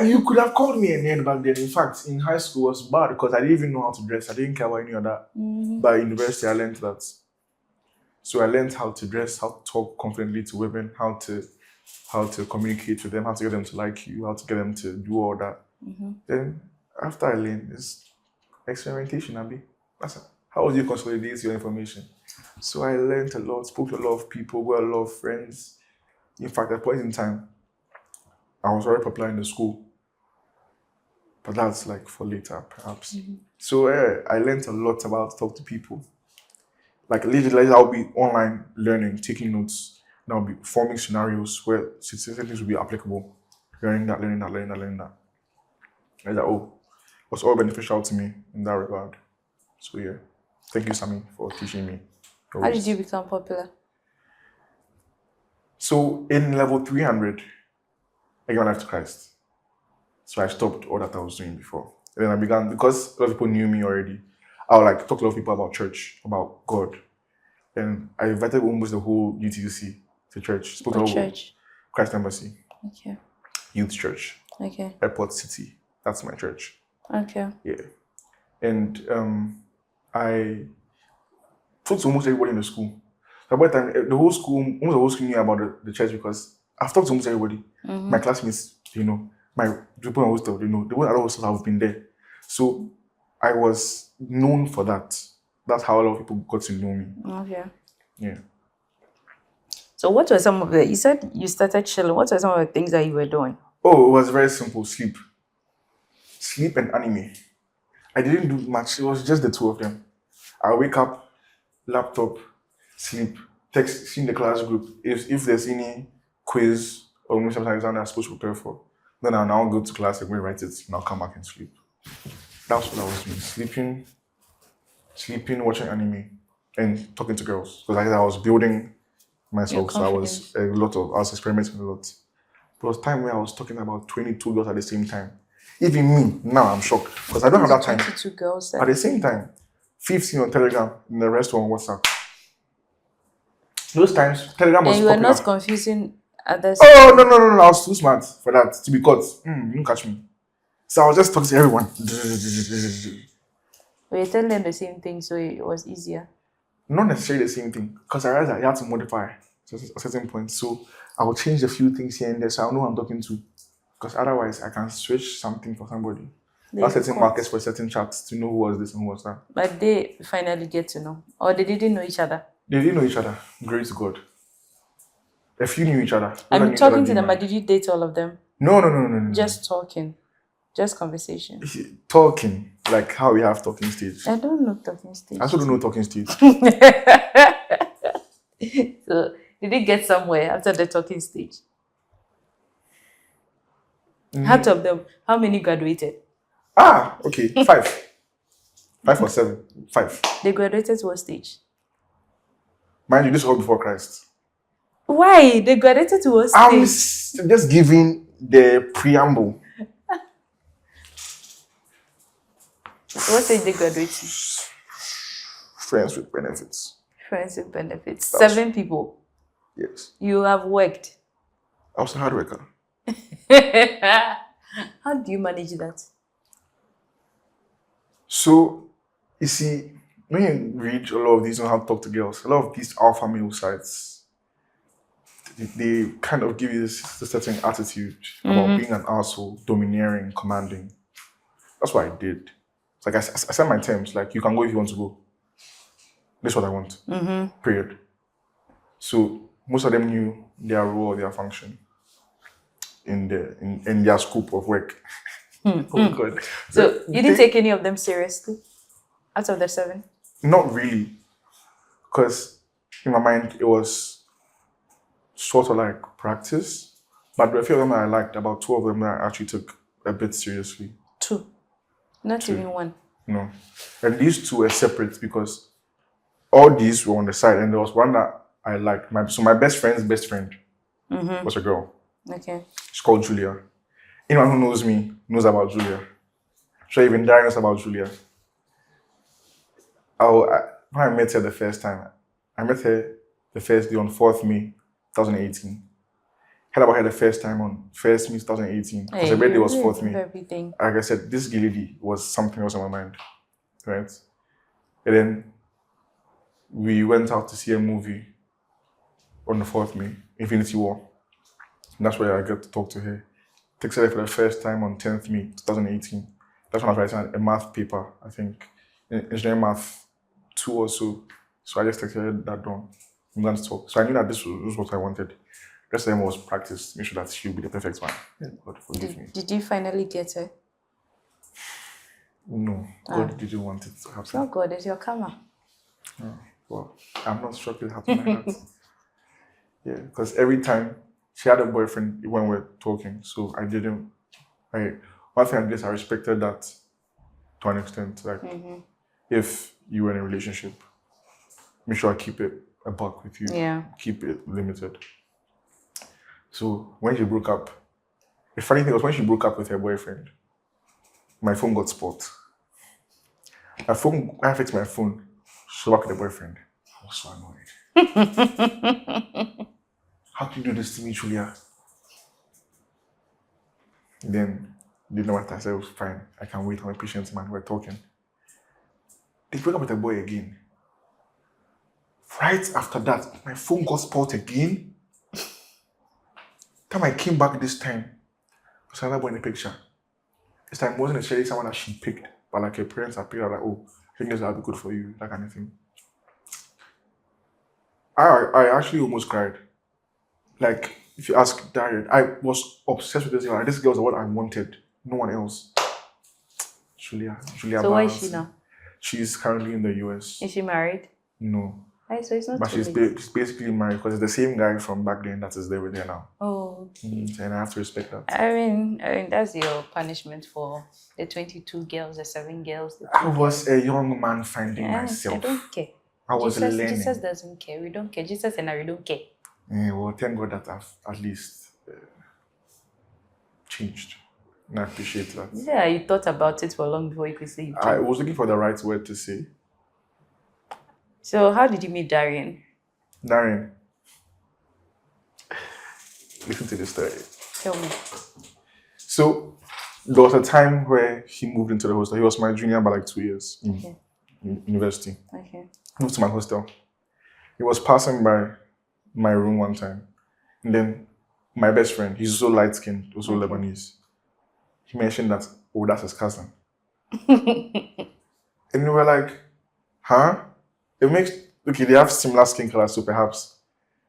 You could have called me a nerd back then. In fact, in high school it was bad because I didn't even know how to dress. I didn't care about any of that. But in university I learned that. So I learned how to dress, how to talk confidently to women, how to communicate with them, how to get them to like you, how to get them to do all that. Then after I learned, it's experimentation, Abby. How would you consolidate your information? So I learned a lot, spoke to a lot of people, got a lot of friends. In fact, at a point in time, I was very popular in the school. But that's like for later, perhaps. So I learned a lot about talk to people. Like later I'll be online learning, taking notes. And I'll be forming scenarios where certain things will be applicable. Learning that. Like that, was all beneficial to me in that regard. So yeah, thank you, Sammy, for teaching me. How did you become popular? So in level 300, I gave my life to Christ. So I stopped all that I was doing before. And then I began, because a lot of people knew me already, I would like talk to a lot of people about church, about God. And I invited almost the whole UTUC to church. Spoke to church? Christ Embassy. Okay. Youth Church. Okay. Airport City. That's my church. Okay. Yeah. And I talked to almost everybody in the school. So by the time, almost the whole school knew about the church because I've talked to almost everybody. My classmates, my people I always talk, the one I always have been there. So I was known for that. That's how a lot of people got to know me. Okay. Yeah. So what were some of you said you started chilling. What were some of the things that you were doing? Oh, it was very simple. Sleep and anime. I didn't do much. It was just the two of them. I wake up, laptop, sleep, text, see in the class group. If there's any quiz or some exam I'm supposed to prepare for, then I'll now go to class and write it, and I'll come back and sleep. That's what I was doing. Sleeping, watching anime, and talking to girls. Because I was building myself, so I was experimenting a lot. There was time where I was talking about 22 girls at the same time. Even me, now I'm shocked. Because I don't have that time. 22 girls. At the same time, 15 on Telegram, and the rest on WhatsApp. Those times, Telegram was popular. And you were not confusing others? Oh, no. I was too smart for that, to be caught. You didn't catch me. So I was just talking to everyone. Were you telling them the same thing, so it was easier? Not necessarily the same thing, because I realized that you have to modify to a certain point. So I will change a few things here and there so I know who I'm talking to. Because otherwise, I can switch something for somebody. There are certain markets for certain chats to know who was this and who was that. But they finally get to know. Or they didn't know each other? They didn't know each other. Glory to God. A few knew each other. I'm talking to them, but did you date all of them? No. Just talking. Just conversation. Talking. Like how we have talking stage. I don't know talking stage. I also don't know talking stage. So, did it get somewhere after the talking stage? Half of them, how many graduated? Okay. 5. 5 or 7. 5. They graduated to what stage? Mind you, this was all before Christ. Why? They graduated to what stage? I'm just giving the preamble. What stage they graduated? Friends with benefits. Friends with benefits. 7 people. Yes. You have worked. I was a hard worker. How do you manage that? So, you see, when you read a lot of these on how to talk to girls, a lot of these alpha male sites, they kind of give you this certain attitude about being an asshole, domineering, commanding. That's what I did. It's like I set my terms, like you can go if you want to go. This is what I want. Period. So most of them knew their role or their function in their scope of work. Oh God. So you didn't take any of them seriously? Out of the 7? Not really. Because in my mind, it was sort of like practice, but a few of them I liked. About 2 of them I actually took a bit seriously. 2, not 2. even 1. No, and these 2 were separate because all these were on the side, and there was one that I liked. My best friend's best friend was a girl. Okay. She's called Julia. Anyone who knows me knows about Julia. Sure, even Darren knows about Julia. When I met her the first time, I met her the first day on 4th May 2018. Heard about her the first time on 1st May 2018 because her birthday was 4th May. Everything. Like I said, this lady was something else on my mind, right? And then we went out to see a movie on the 4th May, Infinity War. And that's where I got to talk to her. Texted her for the first time on 10th May 2018. That's when I was writing a math paper, I think, in engineering math 2 or so. So I just texted her that down. We began to talk. So I knew that this was what I wanted. The rest of them was practice, make sure that she would be the perfect one. Yeah, God forgive me. Did you finally get her? No, God didn't want it to happen. It's not God, it's your karma. Oh, well, I'm not sure it happened like that. Yeah, because every time she had a boyfriend when we were talking, so I didn't. One thing I guess I respected that to an extent. Like, if you were in a relationship, make sure I keep it a buck with you. Yeah. Keep it limited. So when she broke up, the funny thing was when she broke up with her boyfriend, my phone got spoiled. When I fixed my phone, she was back with the boyfriend. I was so annoyed. How can you do this to me, Julia? Then, you know what I said? It was fine. I can wait. I'm a patient man. We're talking. They broke up with the boy again. Right after that, my phone got spoiled again. Time I came back this time, there was another boy in the picture. This time it wasn't necessarily someone that she picked, but like her parents had picked her, like, oh, I think this will be good for you, that kind of thing. I actually almost cried. Like, if you ask Darian, I was obsessed with this girl. Like, this girl was what I wanted, no one else. Julia. So where is she now? She's currently in the US. Is she married? No. So it's not But she's basically married because it's the same guy from back then that is there with her now. Oh, okay. And I have to respect that. I mean, that's your punishment for the 22 girls, the 7 girls. I was a young man finding myself. I don't care. I was learning. Jesus doesn't care. We don't care. Jesus and I, we don't care. Yeah, well, thank God that I've at least changed. And I appreciate that. Yeah, you thought about it for long before you could say it. I was looking for the right word to say. So how did you meet Darian? Darren, listen to this story. Tell me. So there was a time where he moved into the hostel. He was my junior by like 2 years in university. Okay. Moved to my hostel. He was passing by my room one time. And then my best friend, he's so light-skinned, also Lebanese. He mentioned that, oh, that's his cousin. And we were like, huh? It makes, okay, they have similar skin color, so perhaps.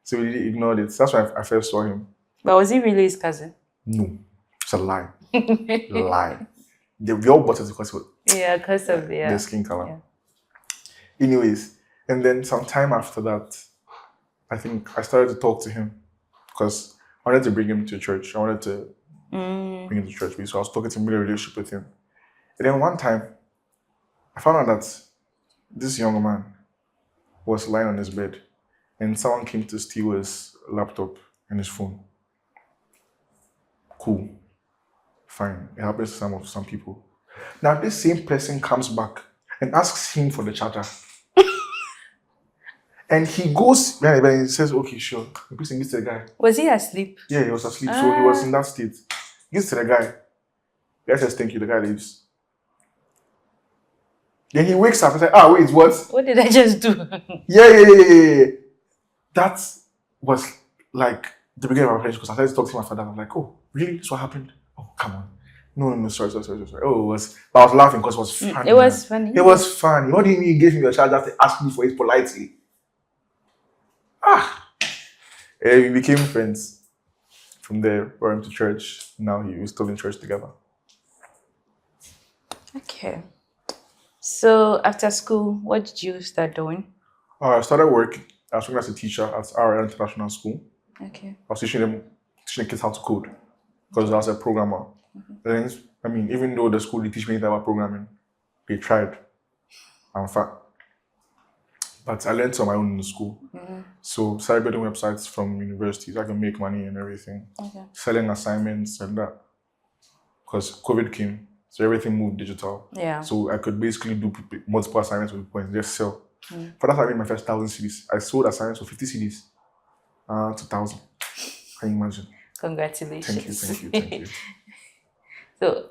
So we ignored it. That's when I first saw him. But was he really his cousin? No, it's a lie. Lie. We all bought it because of the skin color. Yeah. Anyways, and then some time after that, I think I started to talk to him because I wanted to bring him to church. I wanted to bring him to church. So I was talking to him, building a relationship with him. And then one time, I found out that this young man was lying on his bed and someone came to steal his laptop and his phone. Cool. Fine. It happens to some people. Now this same person comes back and asks him for the charger. And he goes behind the bed and he says, okay, sure. The person gives to the guy. Was he asleep? Yeah, he was asleep. So he was in that state. Gives to the guy. The guy says, thank you. The guy leaves. Then he wakes up and says, wait, what? What did I just do? Yeah. That was like the beginning of our relationship because I started to talk to my father. I'm like, oh, really? That's what happened? Oh, come on. No, sorry. Oh, it was, but I was laughing because it was funny. It was funny. It was funny. What do you mean you gave me your charge after asking me for it politely? We became friends. From there, we went to church. Now we're still in church together. Okay. So after school, what did you start doing? I started working. I was working as a teacher at our international school. Okay. I was teaching kids how to code because I was a programmer. And I mean, even though the school didn't teach me anything about programming, they tried. In fact, but I learned on my own in the school. So started building websites from universities. I can make money and everything. Okay. Selling assignments and that. Because COVID came, so everything moved digital. Yeah. So I could basically do multiple assignments with points, just sell. For that, I made my first 1,000 CDs. I sold assignments for 50 CDs. 2,000. Can you imagine? Congratulations. Thank you. So,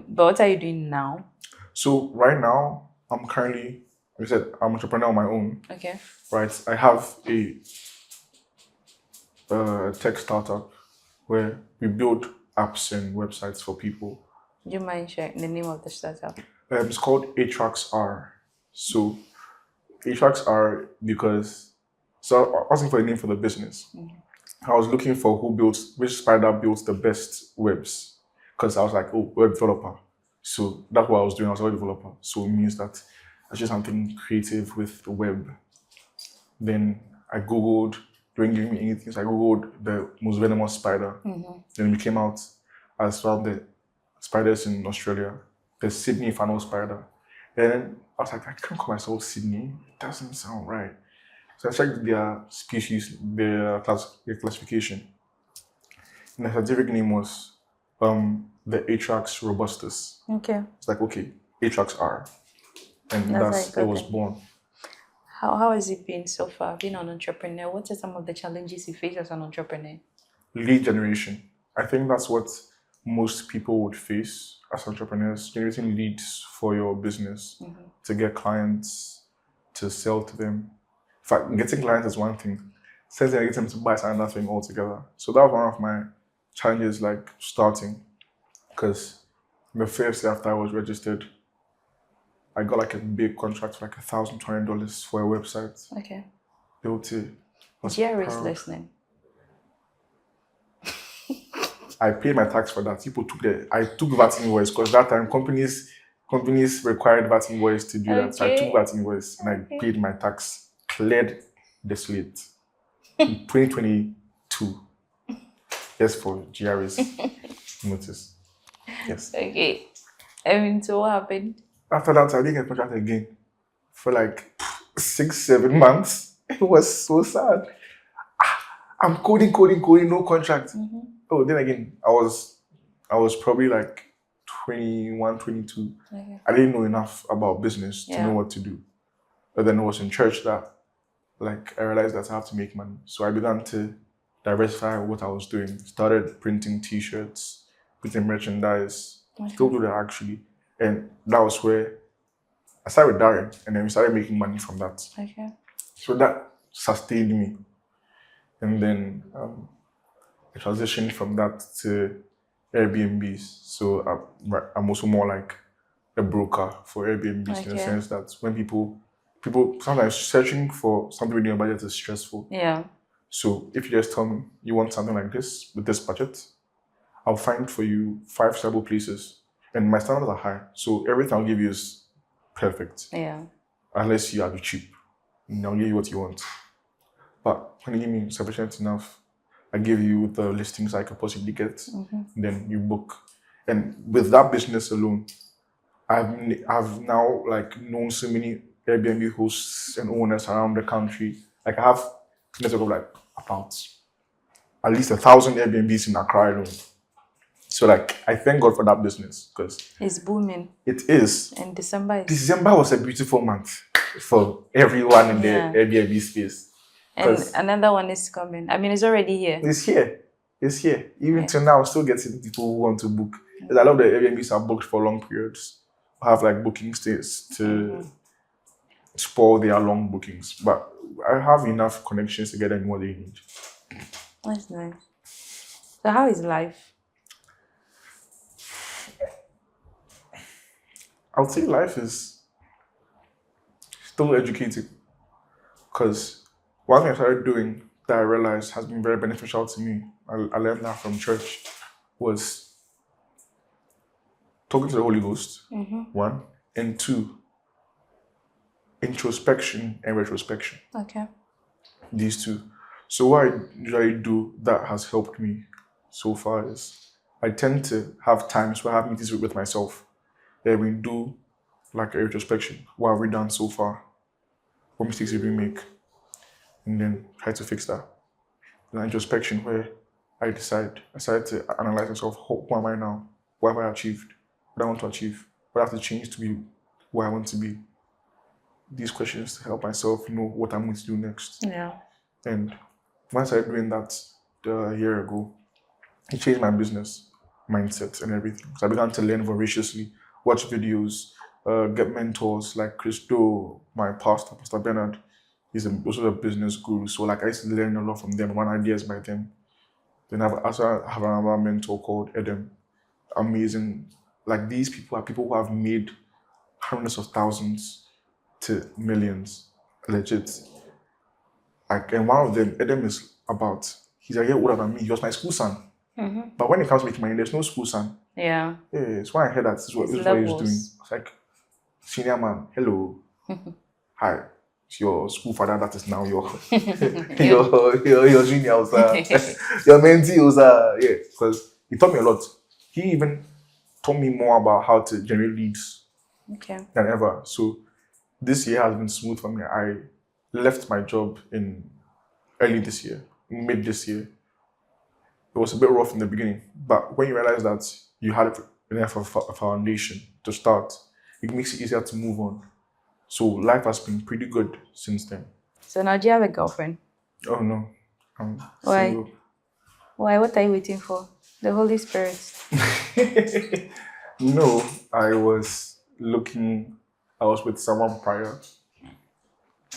but what are you doing now? So right now, I'm currently, like I said, I'm an entrepreneur on my own. Okay. Right. I have a tech startup where we build apps and websites for people. Do you mind sharing the name of the startup? It's called ATRAX-R. So ATRAX-R because I was asking for a name for the business. I was looking for which spider builds the best webs. Because I was like, oh, web developer. So that's what I was doing. I was a web developer. So it means that I did something creative with the web. Then I Googled, they didn't give me anything. So I Googled the most venomous spider. Then it came out as one of the spiders in Australia, the Sydney funnel spider. Then I was like, I can't call myself Sydney. It doesn't sound right. So I checked their species, their classification. And the scientific name was the Atrax robustus. Okay. It's like, okay, Atrax-R. And it was born. How has it been so far, being an entrepreneur? What are some of the challenges you face as an entrepreneur? Lead generation. I think that's what most people would face as entrepreneurs, generating leads for your business to get clients, to sell to them. In fact, getting clients is one thing. Getting them to buy is another thing altogether. So that was one of my challenges, like starting. Because the first year after I was registered, I got like a big contract for like $1,200 for a website. Okay. Built it. GRA is listening. I paid my tax for that. I took VAT invoice because that time companies required VAT invoice to do that. So I took VAT invoice and I paid my tax, cleared the slate in 2022. Yes, for GRA's notice. Yes. Okay. So what happened? After that, I didn't get contract again for like 6-7 months. It was so sad. I'm coding, no contract. Oh, then again, I was probably like 21, 22. Okay. I didn't know enough about business to know what to do. But then it was in church that like I realized that I have to make money. So I began to diversify what I was doing. Started printing t-shirts, printing merchandise. Still do that actually. And that was where I started with Darren, and then we started making money from that. Okay. So that sustained me. And then I transitioned from that to Airbnbs. So I'm also more like a broker for Airbnbs in the sense that when people sometimes searching for something within your budget is stressful. Yeah. So if you just tell me you want something like this with this budget, I'll find for you 5 stable places. And my standards are high. So everything I'll give you is perfect. Yeah. Unless you are cheap. And I'll give you what you want. But when you give me sufficient enough, I give you the listings I could possibly get. Then you book. And with that business alone, I've now like known so many Airbnb hosts and owners around the country. Like I have a network of like about at least 1,000 Airbnbs in Accra alone. So like I thank God for that business because it's booming. It is. And December was a beautiful month for everyone in the Airbnb space. And another one is coming. I mean, it's already here. It's here. Even till now, I'm still getting people who want to book. A lot of the Airbnbs are booked for long periods. I have like booking stays to spoil their long bookings. But I have enough connections to get them what they need. That's nice. So how is life? I would say life is still educating. Because one thing I started doing that I realized has been very beneficial to me, I learned that from church, was talking to the Holy Ghost, 1, and 2, introspection and retrospection. Okay. These two. So what I usually do that has helped me so far is I tend to have times where I have meetings with myself. Where we do like a retrospection. What have we done so far? What mistakes did we make? And then try to fix that. An introspection where I decide to analyze myself. Who am I now? What have I achieved? What I want to achieve? What I have to change to be where I want to be? These questions to help myself know what I'm going to do next. Yeah. And once I started doing that a year ago, it changed my business mindset and everything. So I began to learn voraciously, watch videos, get mentors like Christo, my pastor, Pastor Bernard. He's also a business guru. So like I used to learn a lot from them, run ideas by them. Then I also have another mentor called Edem. Amazing. Like these people are people who have made hundreds of thousands to millions. Legit. Like, and one of them, Edem is he's a year older than me. He was my school son. But when it comes to making money, there's no school son. Yeah. Yeah, so when I heard that this is what he's doing, I was like, senior man, hello. Hi. It's your school father that is now your your junior was your mentee was yeah, because he taught me a lot. He even taught me more about how to generate leads than ever. So this year has been smooth for me. I left my job in early this year, mid this year. It was a bit rough in the beginning, but when you realize that you had enough of a foundation to start, it makes it easier to move on. So life has been pretty good since then. So now do you have a girlfriend? Oh no, I'm Why? single. Why? What are you waiting for? The Holy Spirit. No, I was with someone prior.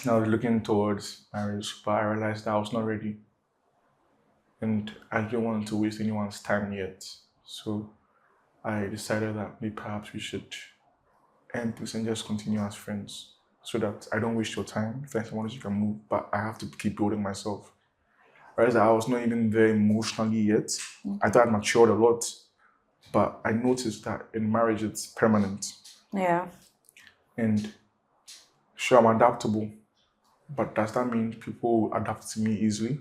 I was looking towards marriage, but I realized that I was not ready. And I didn't want to waste anyone's time yet. So I decided that maybe perhaps we should end this and just continue as friends so that I don't waste your time. If there's someone else you can move, but I have to keep building myself. Whereas I was not even there emotionally yet. I thought I matured a lot, but I noticed that in marriage it's permanent. Yeah. And sure, I'm adaptable, but does that mean people adapt to me easily?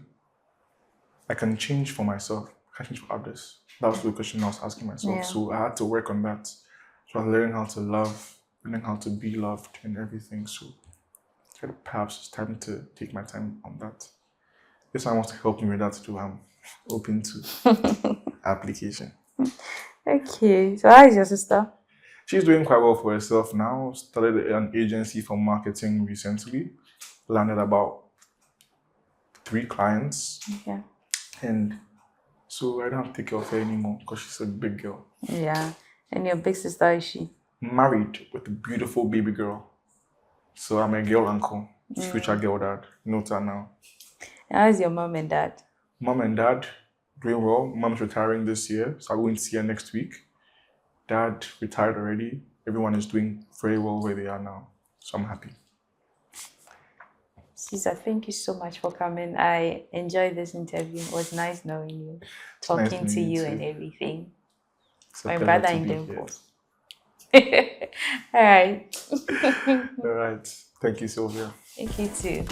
I can change for myself. I can change for others. That was the question I was asking myself. Yeah. So I had to work on that. So I was learning how to love, learning how to be loved and everything. So perhaps it's time to take my time on that. If someone wants to help me with that too, I'm open to application. Okay. So how is your sister? She's doing quite well for herself now. Started an agency for marketing recently. Landed about 3 clients. Okay. And so I don't have to take care of her anymore because she's a big girl. Yeah. And your big sister, is she? Married with a beautiful baby girl. So I'm a girl uncle, future girl dad. Note that now. How is your mom and dad? Mom and dad doing well. Mom's retiring this year, so I'm going to see her next week. Dad retired already. Everyone is doing very well where they are now. So I'm happy. Caesar, thank you so much for coming. I enjoyed this interview. It was nice knowing you, talking to you and everything. My brother in dimples. All right. All right. Thank you, Sylvia. Thank you too.